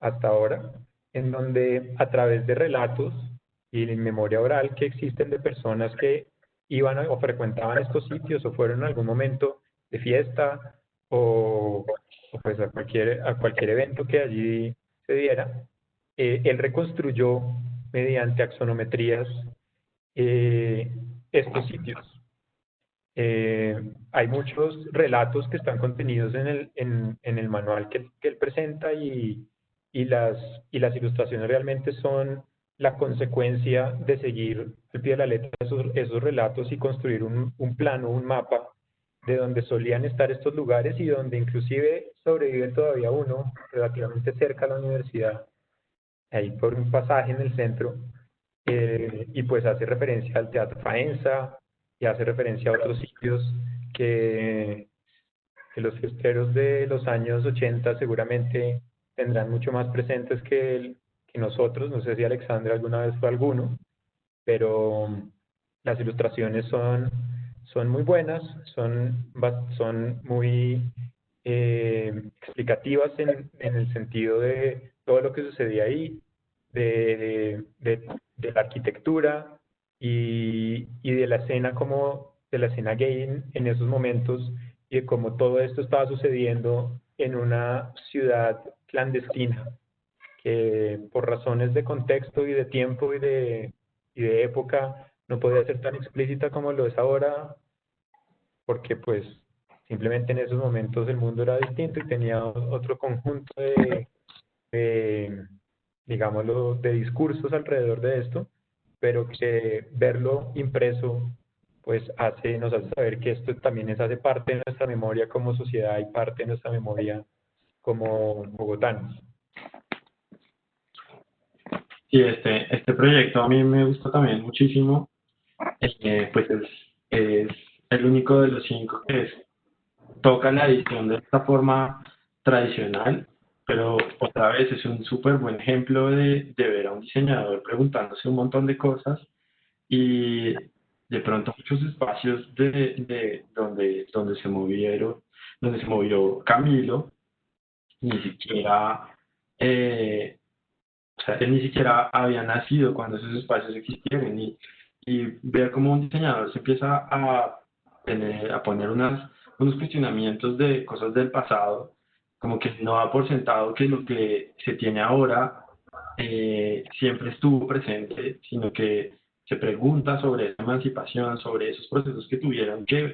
hasta ahora, en donde a través de relatos y en memoria oral que existen de personas que iban o frecuentaban estos sitios o fueron en algún momento de fiesta o pues a cualquier evento que allí se diera, él reconstruyó mediante axonometrías estos sitios. Hay muchos relatos que están contenidos en el manual que él presenta, y las ilustraciones realmente son la consecuencia de seguir al pie de la letra esos relatos y construir un plano, un mapa de donde solían estar estos lugares y donde inclusive sobrevive todavía uno relativamente cerca a la universidad, ahí por un pasaje en el centro, y pues hace referencia al Teatro Faenza y hace referencia a otros sitios que los fiesteros de los años 80 seguramente tendrán mucho más presentes que nosotros. No sé si Alexandra alguna vez fue a alguno, pero las ilustraciones son muy buenas, son muy explicativas en el sentido de todo lo que sucedía ahí, de la arquitectura y de la escena, como de la escena gay en esos momentos, y de cómo todo esto estaba sucediendo en una ciudad clandestina que por razones de contexto y de tiempo y de época no podía ser tan explícita como lo es ahora, porque pues simplemente en esos momentos el mundo era distinto y tenía otro conjunto de, digámoslo, de discursos alrededor de esto, pero que verlo impreso pues nos hace saber que esto también hace parte de nuestra memoria como sociedad y parte de nuestra memoria como bogotanos. Sí, este proyecto a mí me gusta también muchísimo. Pues es el único de los 5 que toca la edición de esta forma tradicional, pero otra vez es un súper buen ejemplo de ver a un diseñador preguntándose un montón de cosas, y de pronto muchos espacios donde se movió Camilo, ni siquiera, o sea, él ni siquiera había nacido cuando esos espacios existieron, y ver cómo un diseñador se empieza a poner unos cuestionamientos de cosas del pasado, como que no da por sentado que lo que se tiene ahora siempre estuvo presente, sino que se pregunta sobre esa emancipación, sobre esos procesos que tuvieron que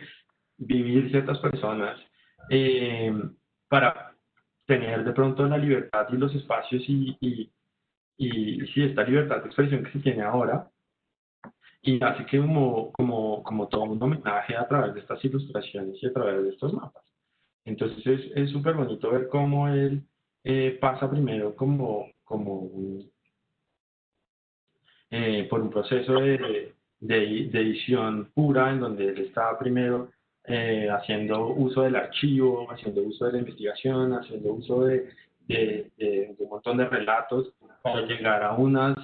vivir ciertas personas eh, para tener de pronto la libertad y los espacios y sí, esta libertad de expresión que se tiene ahora, y hace que como todo un homenaje a través de estas ilustraciones y a través de estos mapas. Entonces es súper bonito ver cómo él pasa primero por un proceso de edición pura, en donde él está primero haciendo uso del archivo, haciendo uso de la investigación, haciendo uso de un montón de relatos para llegar a unas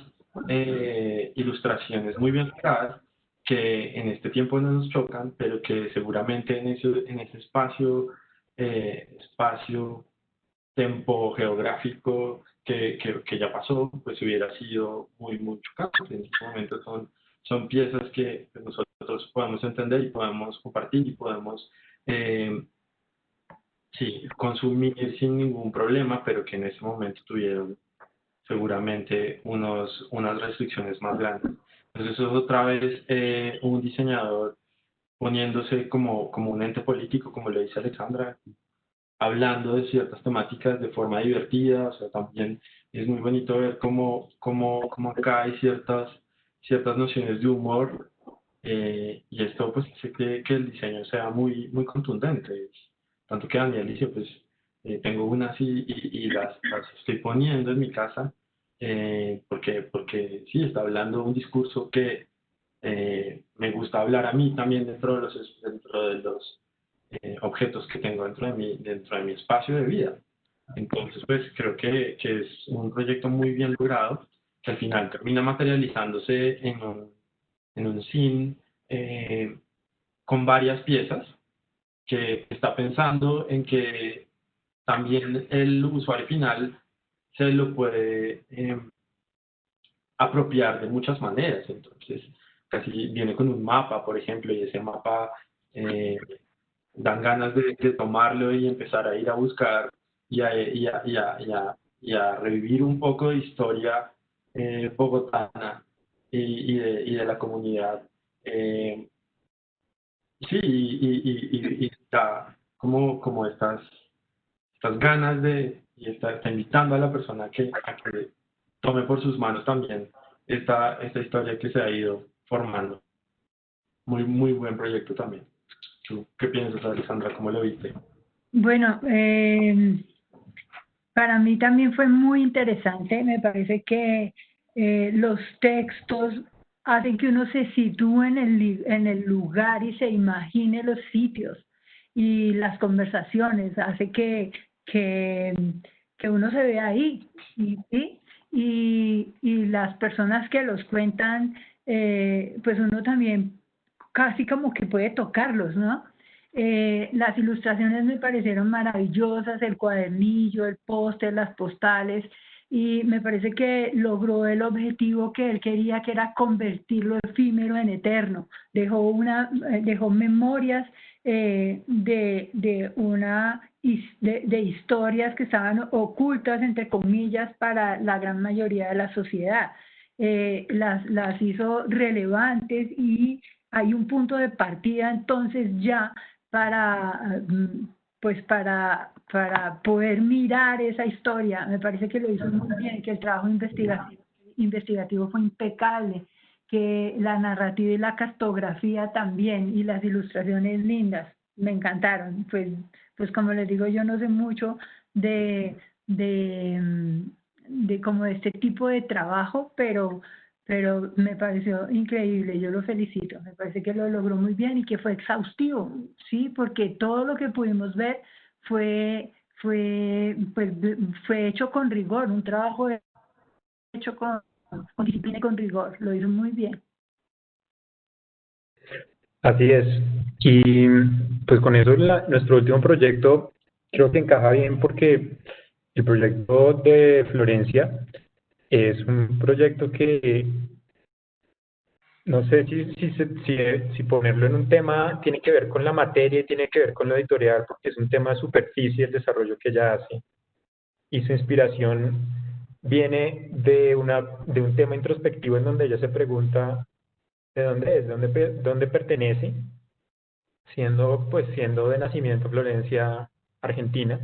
ilustraciones muy bien creadas que en este tiempo no nos chocan, pero que seguramente en ese espacio tiempo geográfico que ya pasó, pues hubiera sido muy chocante. En este momento son piezas que nosotros podemos entender y podemos compartir y podemos eh, sí, consumir sin ningún problema, pero que en ese momento tuvieron seguramente unas restricciones más grandes. Entonces eso es otra vez un diseñador poniéndose como un ente político, como le dice Alexandra, hablando de ciertas temáticas de forma divertida, o sea, también es muy bonito ver cómo acá hay ciertas nociones de humor, y esto pues hace que el diseño sea muy contundente, tanto que Daniel dice, pues tengo unas y las estoy poniendo en mi casa, porque sí, está hablando un discurso que me gusta hablar a mí también dentro de los objetos que tengo dentro de mi espacio de vida. Entonces, pues creo que es un proyecto muy bien logrado, que al final termina materializándose en un sim con varias piezas, que está pensando en que también el usuario final se lo puede apropiar de muchas maneras. Entonces, casi viene con un mapa, por ejemplo, y ese mapa eh, dan ganas de tomarlo y empezar a ir a buscar y a revivir un poco de historia bogotana y de la comunidad. Sí, y está como estas ganas y está invitando a la persona a que tome por sus manos también esta historia que se ha ido formando. Muy buen proyecto también. ¿Tú qué piensas, Alexandra? ¿Cómo lo viste? Bueno, para mí también fue muy interesante. Me parece que los textos hacen que uno se sitúe en el lugar y se imagine los sitios y las conversaciones. Hace que, que uno se vea ahí. ¿Sí? Y las personas que los cuentan, pues uno también casi como que puede tocarlos, ¿no? Las ilustraciones me parecieron maravillosas, el cuadernillo, el póster, las postales, y me parece que logró el objetivo que él quería, que era convertir lo efímero en eterno. Dejó memorias de historias que estaban ocultas, entre comillas, para la gran mayoría de la sociedad. Las hizo relevantes y hay un punto de partida entonces ya para, pues para poder mirar esa historia. Me parece que lo hizo muy bien, que el trabajo investigativo fue impecable, que la narrativa y la cartografía también, y las ilustraciones lindas, me encantaron. Pues como les digo, yo no sé mucho de, de como de este tipo de trabajo, pero me pareció increíble, yo lo felicito, me parece que lo logró muy bien y que fue exhaustivo, ¿sí? Porque todo lo que pudimos ver pues, fue hecho con rigor, un trabajo hecho con disciplina y con rigor, lo hizo muy bien. Así es. Y pues con eso nuestro último proyecto creo que encaja bien porque el proyecto de Florencia es un proyecto que no sé si ponerlo en un tema tiene que ver con la materia y tiene que ver con lo editorial, porque es un tema de superficie el desarrollo que ella hace. Y su inspiración viene de un tema introspectivo en donde ella se pregunta de dónde es, dónde pertenece, siendo de nacimiento Florencia, Argentina,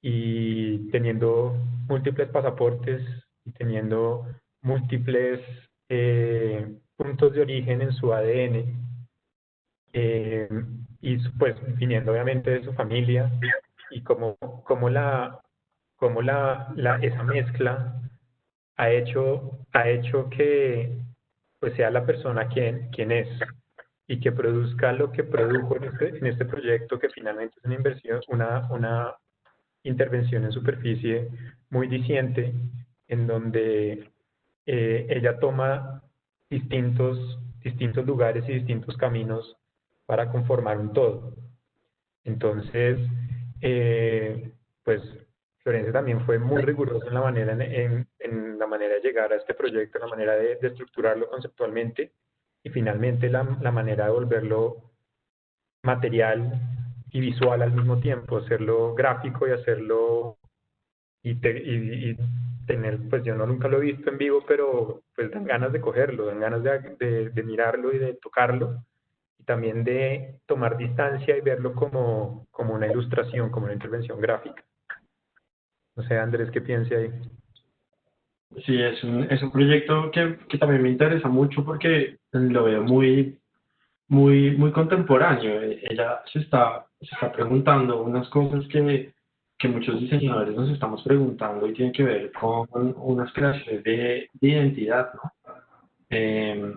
y teniendo múltiples pasaportes y teniendo múltiples puntos de origen en su ADN, y pues viniendo obviamente de su familia, y cómo esa mezcla ha hecho que pues sea la persona quien es, y que produzca lo que produjo en este proyecto, que finalmente es una inversión, una intervención en superficie muy diciente, en donde ella toma distintos lugares y distintos caminos para conformar un todo. Entonces, pues Florencia también fue muy rigurosa en la manera, en la manera de llegar a este proyecto, en la manera de estructurarlo conceptualmente, y finalmente la manera de volverlo material y visual al mismo tiempo, hacerlo gráfico y hacerlo y tener, pues yo nunca lo he visto en vivo, pero pues dan ganas de cogerlo, dan ganas de mirarlo y de tocarlo, y también de tomar distancia y verlo como una ilustración, como una intervención gráfica. No sé, Andrés, ¿qué piensa ahí? Sí, es un proyecto que también me interesa mucho porque lo veo muy contemporáneo. Ella se está preguntando unas cosas que muchos diseñadores nos estamos preguntando y tienen que ver con unas creaciones de identidad, ¿no? Eh,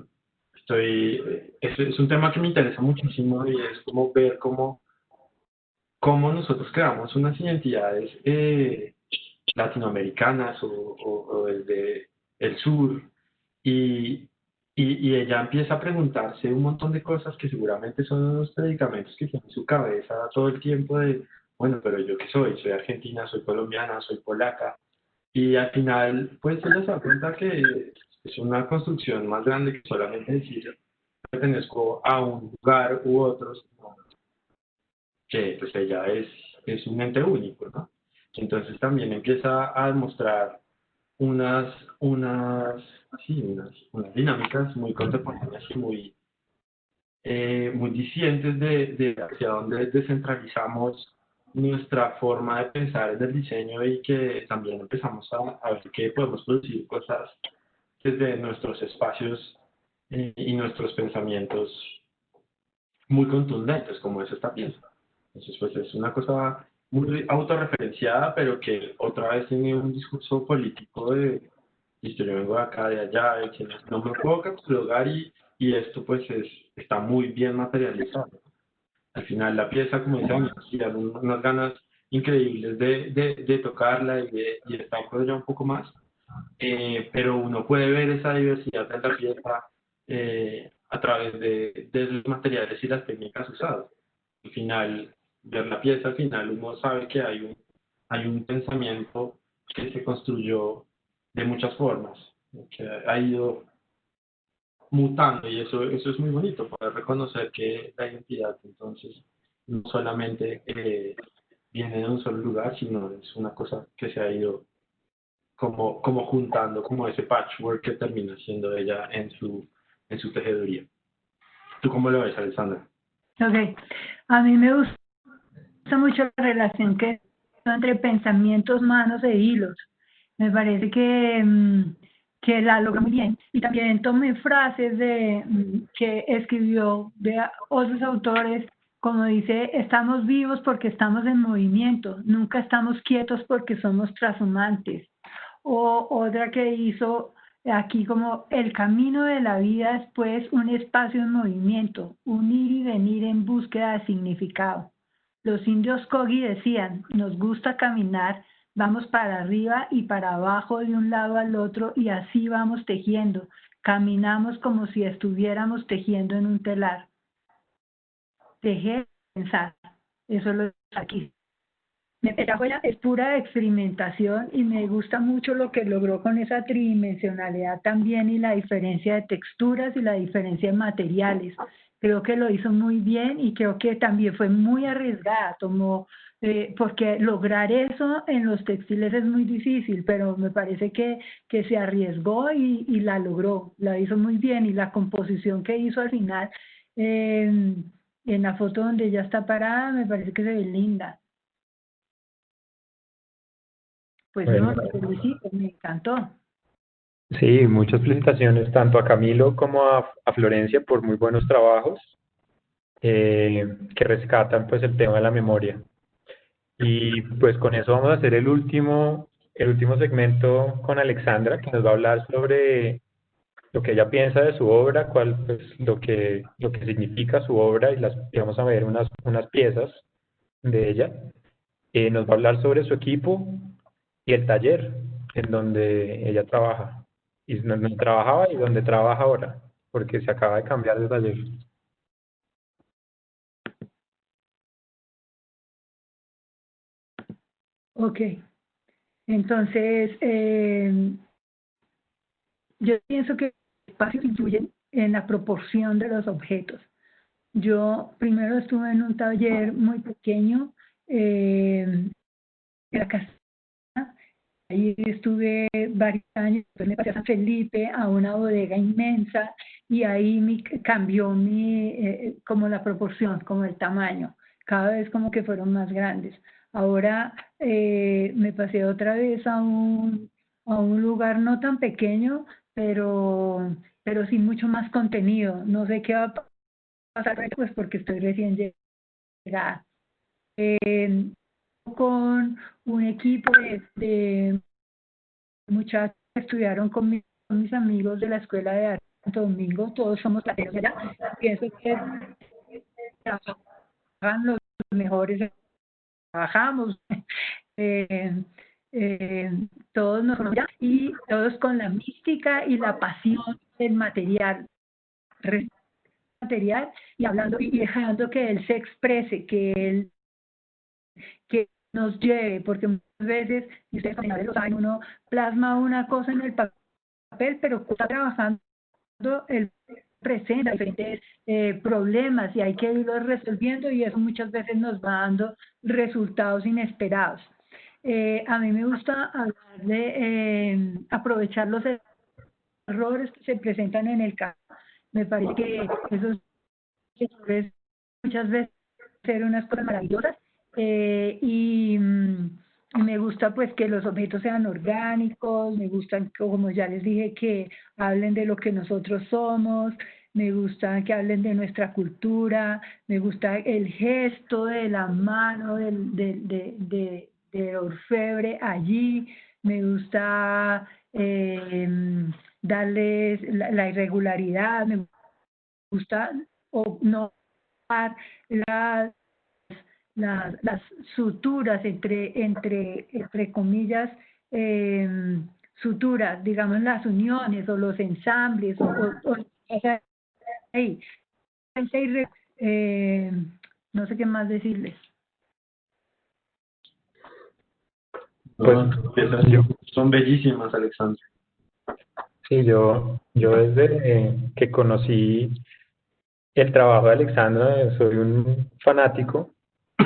es un tema que me interesa muchísimo y es como ver cómo nosotros creamos unas identidades latinoamericanas o desde el sur, y, y ella empieza a preguntarse un montón de cosas que seguramente son unos predicamentos que tiene en su cabeza todo el tiempo de, bueno, pero yo qué soy, soy argentina, soy colombiana, soy polaca, y al final pues ella se da cuenta que es una construcción más grande que solamente decir pertenezco a un lugar u otro, sino que pues ella es un ente único, ¿no? Entonces también empieza a demostrar unas, unas dinámicas muy contemporáneas y muy discientes de hacia dónde descentralizamos nuestra forma de pensar en el diseño y que también empezamos a ver que podemos producir cosas desde nuestros espacios y nuestros pensamientos muy contundentes, como es esta pieza. Entonces, pues es una cosa muy autorreferenciada, pero que otra vez tiene un discurso político de, listo, yo vengo de acá, de allá, de que no me puedo catalogar y esto pues está muy bien materializado. Al final la pieza, como dice Ángel, sí, dan unas ganas increíbles de tocarla y de estar por allá un poco más, pero uno puede ver esa diversidad de la pieza a través de los materiales y las técnicas usadas. Al final, ver la pieza, al final uno sabe que hay un pensamiento que se construyó de muchas formas, que ha ido mutando, y eso es muy bonito, poder reconocer que la identidad entonces no solamente viene de un solo lugar, sino es una cosa que se ha ido como juntando, como ese patchwork que termina siendo ella en su tejeduría. ¿Tú cómo lo ves, Alessandra? Ok, a mí me gusta mucho la relación que entre pensamientos, manos e hilos. Me parece que la logra muy bien. Y también tomé frases que escribió de otros autores, como dice, estamos vivos porque estamos en movimiento, nunca estamos quietos porque somos transhumantes. O otra que hizo aquí como el camino de la vida es pues un espacio en movimiento, un ir y venir en búsqueda de significado. Los indios Kogi decían, nos gusta caminar, vamos para arriba y para abajo de un lado al otro y así vamos tejiendo. Caminamos como si estuviéramos tejiendo en un telar. Tejer, pensar. Eso lo aquí. Esa fue es pura experimentación y me gusta mucho lo que logró con esa tridimensionalidad también y la diferencia de texturas y la diferencia de materiales. Creo que lo hizo muy bien y creo que también fue muy arriesgada. Tomó porque lograr eso en los textiles es muy difícil, pero me parece que se arriesgó y la logró, la hizo muy bien y la composición que hizo al final en la foto donde ella está parada me parece que se ve linda. Pues Bueno, no, la felicito, me encantó. sí, muchas felicitaciones tanto a Camilo como a Florencia por muy buenos trabajos que rescatan pues el tema de la memoria. Y pues con eso vamos a hacer el último segmento con Alexandra, que nos va a hablar sobre lo que ella piensa de su obra, cuál pues lo que significa su obra y vamos a ver unas piezas de ella. Nos va a hablar sobre su equipo y el taller en donde ella trabaja, y donde trabajaba y donde trabaja ahora, porque se acaba de cambiar de taller. Ok, entonces yo pienso que los espacios influyen en la proporción de los objetos. Yo primero estuve en un taller muy pequeño en la casa. Ahí estuve varios años, después me pasé a San Felipe, a una bodega inmensa, y ahí cambió como la proporción, como el tamaño. Cada vez como que fueron más grandes. Ahora me pasé otra vez a un lugar no tan pequeño, pero sí mucho más contenido. No sé qué va a pasar pues porque estoy recién llegada. Con un equipo de muchachos que estudiaron con mis amigos de la Escuela de Arte de Santo Domingo, todos somos plateros allá. Pienso que trabajan los mejores, trabajamos, eh, todos nos conocemos y todos con la mística y la pasión del material, y hablando y dejando que él se exprese, que nos lleve, porque muchas veces, y ustedes también lo saben, uno plasma una cosa en el papel, pero está trabajando el presente, diferentes problemas y hay que irlos resolviendo y eso muchas veces nos va dando resultados inesperados. A mí me gusta hablar de aprovechar los errores que se presentan en el campo. Me parece que esos errores muchas veces ser unas cosas maravillosas y me gusta pues que los objetos sean orgánicos, me gustan, como ya les dije, que hablen de lo que nosotros somos, me gusta que hablen de nuestra cultura, me gusta el gesto de la mano del orfebre allí, me gusta darles la irregularidad, me gusta o no las, las suturas entre comillas, suturas, digamos las uniones o los ensambles, o sea, ahí, no sé qué más decirles. No, Pues son bellísimas, Alexandra. sí, yo desde que conocí el trabajo de Alexandra soy un fanático,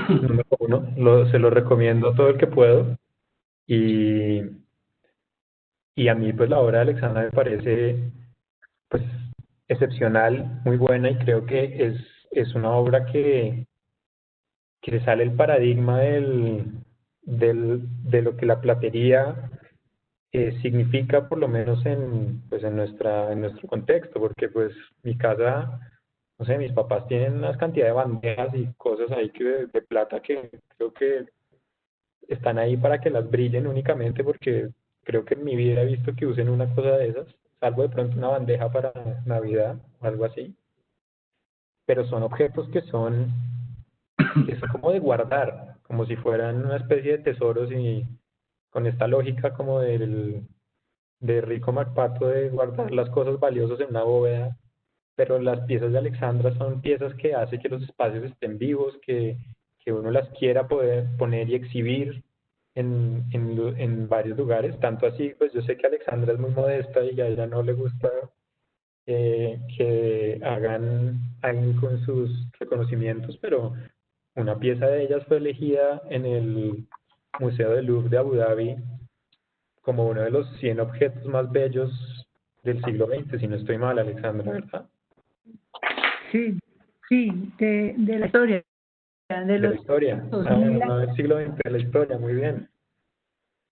número uno, se lo recomiendo a todo el que puedo y, y a mí pues la obra de Alexandra me parece pues excepcional, muy buena y creo que es una obra que se sale el paradigma de lo que la platería significa por lo menos pues en nuestro contexto, porque pues mi casa, no sé, mis papás tienen una cantidad de bandejas y cosas ahí de plata que creo que están ahí para que las brillen únicamente porque creo que en mi vida he visto que usen una cosa de esas, salvo de pronto una bandeja para Navidad o algo así, pero son objetos que son como de guardar, como si fueran una especie de tesoros y con esta lógica como de Rico MacPato de guardar las cosas valiosas en una bóveda, pero las piezas de Alexandra son piezas que hacen que los espacios estén vivos, que uno las quiera poder poner y exhibir en varios lugares, tanto así, pues yo sé que Alexandra es muy modesta y a ella no le gusta que hagan con sus reconocimientos, pero una pieza de ellas fue elegida en el Museo del Louvre de Abu Dhabi como uno de los 100 objetos más bellos del siglo XX, si no estoy mal, Alexandra, ¿verdad? Sí, sí, de la historia, de De la los historia. Bueno, no del siglo XX, de la historia, muy bien.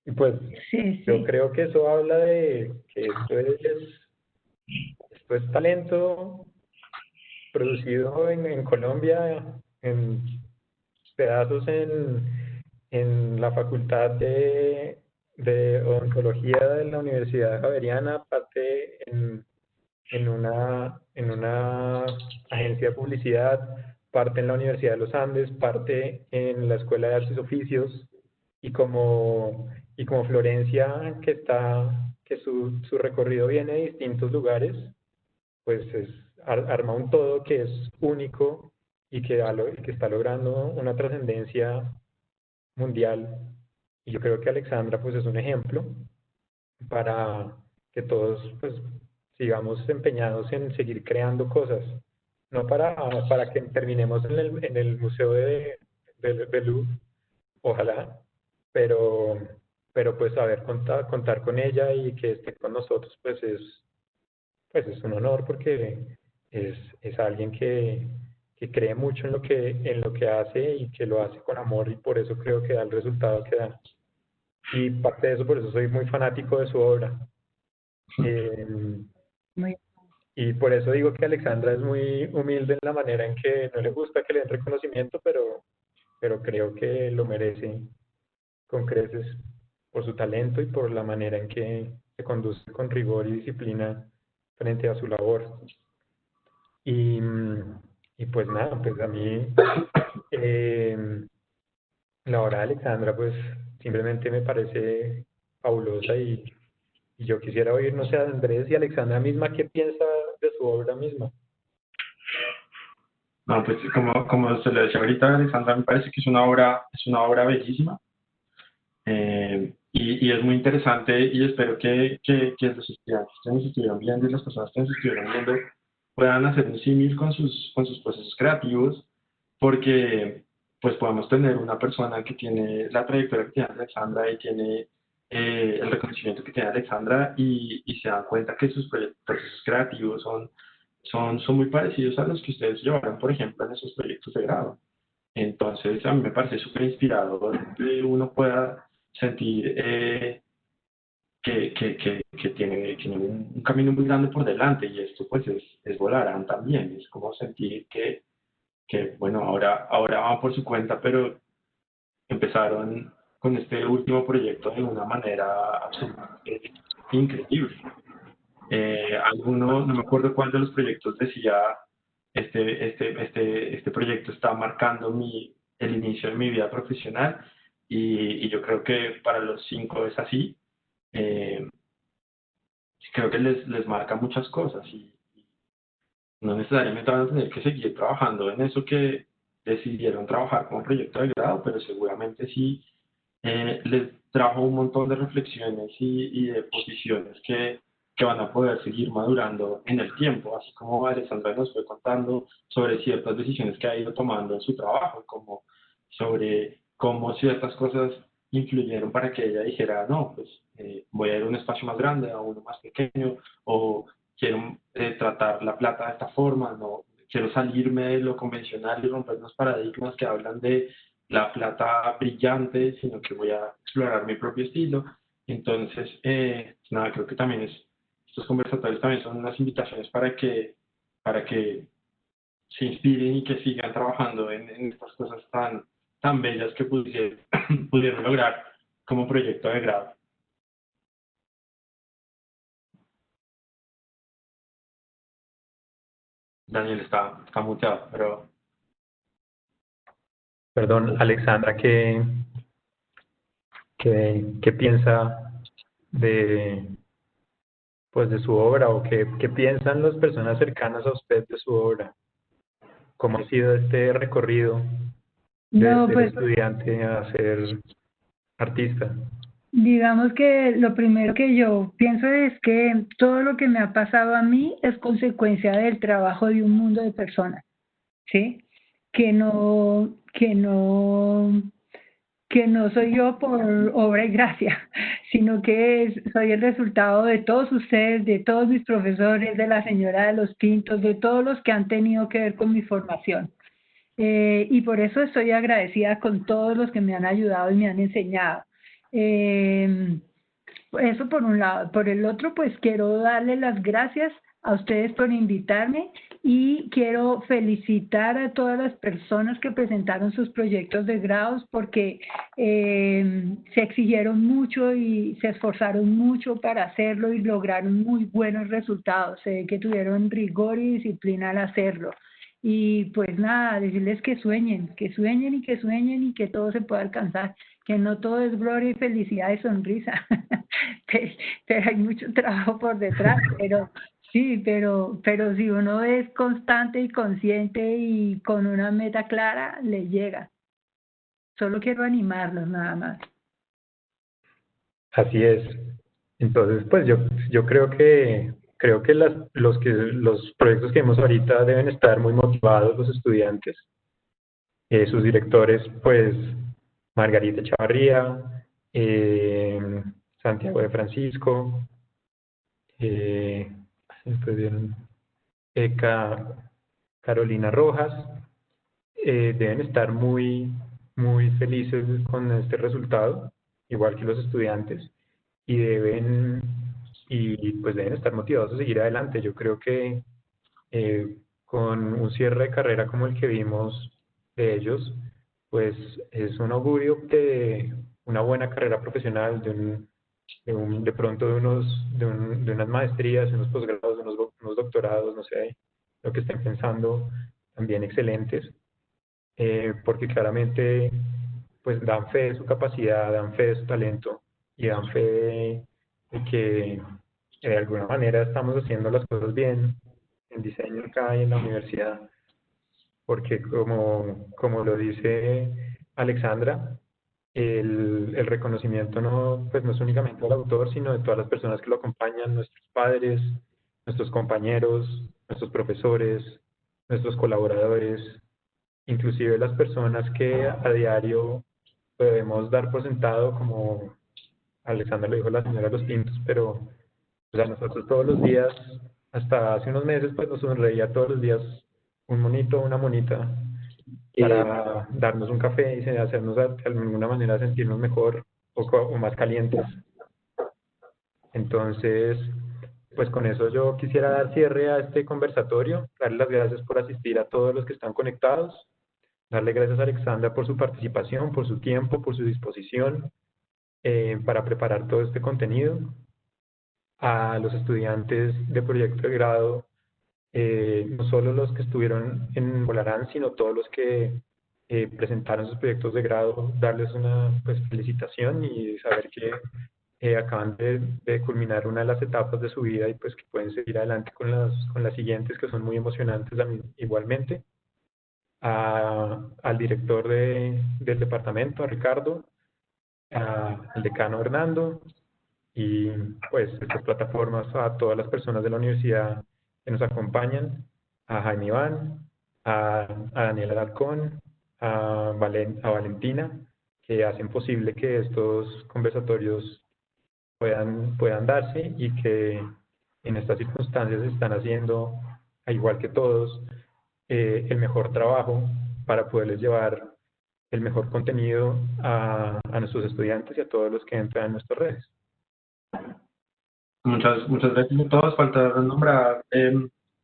Y pues Sí, yo sí. creo que eso habla de que esto es talento producido en Colombia, en pedazos en la Facultad de Odontología de la Universidad Javeriana, parte en una agencia de publicidad, parte en la Universidad de los Andes, parte en la Escuela de Artes y Oficios, y como Florencia, que su recorrido viene de distintos lugares, pues arma un todo que es único y que está logrando una trascendencia mundial. Y yo creo que Alexandra pues es un ejemplo para que todos pues sigamos empeñados en seguir creando cosas, no para que terminemos en el museo de Louvre, ojalá, pero, pero pues saber contar con ella y que esté con nosotros pues es un honor porque es alguien que cree mucho en lo que hace y que lo hace con amor y por eso creo que da el resultado que da. Y parte de eso, por eso soy muy fanático de su obra. Eh, Muy, y por eso digo que Alexandra es muy humilde en la manera en que no le gusta que le den reconocimiento, pero creo que lo merece con creces por su talento y por la manera en que se conduce con rigor y disciplina frente a su labor. Y, y pues nada, pues a mí eh, la obra de Alexandra pues simplemente me parece fabulosa y yo quisiera oír, no sé, a Andrés y Alexandra misma, ¿qué piensa de su obra misma? No, pues como se le decía ahorita a Alexandra, me parece que es una obra bellísima. Y es muy interesante y espero que los estudiantes que nos estuvieron viendo y las personas que nos estuvieron viendo puedan hacer un símil con sus procesos creativos, porque pues podemos tener una persona que tiene la trayectoria que tiene Alexandra y tiene el reconocimiento que tiene Alexandra y se dan cuenta que sus procesos creativos son muy parecidos a los que ustedes llevaron, por ejemplo, en esos proyectos de grado. Entonces, a mí me parece súper inspirador que uno pueda sentir que tiene un camino muy grande por delante y esto pues es Volarán también, es como sentir bueno, ahora van por su cuenta, pero empezaron con este último proyecto de una manera absolutamente increíble. No me acuerdo cuál de los proyectos decía, este proyecto está marcando el inicio de mi vida profesional y yo creo que para los 5 es así. Eh, Creo que les marca muchas cosas y no necesariamente van a tener que seguir trabajando en eso que decidieron trabajar como proyecto de grado, pero seguramente sí les trajo un montón de reflexiones y de posiciones que van a poder seguir madurando en el tiempo, así como Alexandra nos fue contando sobre ciertas decisiones que ha ido tomando en su trabajo, como sobre cómo ciertas cosas influyeron para que ella dijera, no, pues voy a ir a un espacio más grande, a uno más pequeño, o quiero tratar la plata de esta forma, no quiero salirme de lo convencional y romper los paradigmas que hablan de la plata brillante, sino que voy a explorar mi propio estilo. Entonces, nada, creo que también estos conversatorios también son unas invitaciones para que se inspiren y que sigan trabajando en estas cosas tan bellas que pudieron lograr como proyecto de grado. Daniel está muteado, pero Perdón, Alexandra, ¿qué piensa de, pues, de su obra o qué piensan las personas cercanas a usted de su obra? ¿Cómo ha sido este recorrido de no, ser pues estudiante a ser artista? digamos que lo primero que yo pienso es que todo lo que me ha pasado a mí es consecuencia del trabajo de un mundo de personas, ¿sí? que no soy yo por obra y gracia, sino que soy el resultado de todos ustedes, de todos mis profesores, de la señora de los Pintos, de todos los que han tenido que ver con mi formación. Y por eso estoy agradecida con todos los que me han ayudado y me han enseñado. Eso por un lado. Por el otro, pues quiero darle las gracias a ustedes por invitarme y quiero felicitar a todas las personas que presentaron sus proyectos de grados porque se exigieron mucho y se esforzaron mucho para hacerlo y lograron muy buenos resultados. Sé que tuvieron rigor y disciplina al hacerlo. Y pues nada, decirles que sueñen y que sueñen y que todo se pueda alcanzar, que no todo es gloria y felicidad y sonrisa, pero hay mucho trabajo por detrás, pero sí, pero si uno es constante y consciente y con una meta clara, le llega. Solo quiero animarlos nada más. Así es. Entonces, pues yo creo que los proyectos que vemos ahorita deben estar muy motivados los estudiantes. Sus directores, pues, Margarita Chavarría, Santiago de Francisco, después vieron, Carolina Rojas, deben estar muy felices con este resultado, igual que los estudiantes, y pues deben estar motivados a seguir adelante. Yo creo que con un cierre de carrera como el que vimos de ellos, pues es un augurio de una buena carrera profesional, de pronto de unas maestrías, unos posgrados, unos doctorados, no sé, lo que estén pensando, también excelentes, porque claramente pues dan fe de su capacidad, dan fe de su talento y dan fe de que de alguna manera estamos haciendo las cosas bien en diseño acá y en la universidad, porque como lo dice Alexandra, el reconocimiento pues no es únicamente del autor, sino de todas las personas que lo acompañan, nuestros padres, nuestros compañeros, nuestros profesores, nuestros colaboradores, inclusive las personas que a diario podemos dar por sentado, como Alexandra lo dijo, la señora de los Pintos, pero o sea, nosotros todos los días, hasta hace unos meses, pues nos sonreía todos los días un monito, una monita, para darnos un café y hacernos de alguna manera sentirnos mejor o más calientes. Entonces, pues con eso yo quisiera dar cierre a este conversatorio, darle las gracias por asistir a todos los que están conectados, darle gracias a Alexandra por su participación, por su tiempo, por su disposición para preparar todo este contenido, a los estudiantes de proyecto de grado, no solo los que estuvieron en Volarán, sino todos los que presentaron sus proyectos de grado, darles una pues, felicitación y saber que acaban de culminar una de las etapas de su vida y pues que pueden seguir adelante con las siguientes, que son muy emocionantes igualmente. Al director del departamento, a Ricardo, al decano Hernando, y pues estas plataformas a todas las personas de la universidad que nos acompañan, a Jaime Iván, a Daniela Alarcón, a Valentina, que hacen posible que estos conversatorios puedan darse y que en estas circunstancias están haciendo, al igual que todos, el mejor trabajo para poderles llevar el mejor contenido a nuestros estudiantes y a todos los que entran en nuestras redes. Muchas gracias a todos. Falta nombrar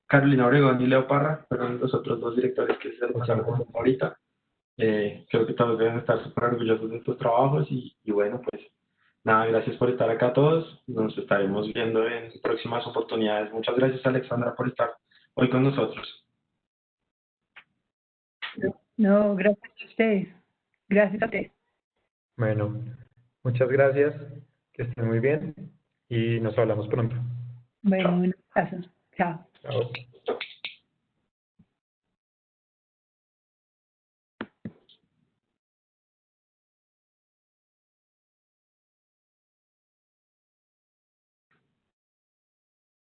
Carolina Obregón y Leo Parra, fueron los otros dos directores que se pasaron ahorita. Creo que todos deben estar súper orgullosos de tus trabajos y bueno, pues nada, gracias por estar acá todos. Nos estaremos viendo en próximas oportunidades. Muchas gracias, Alexandra, por estar hoy con nosotros. No, gracias a ustedes. Gracias a ustedes. Bueno, muchas gracias, que estén muy bien y nos hablamos pronto. Bueno, un abrazo. Chao. Chao.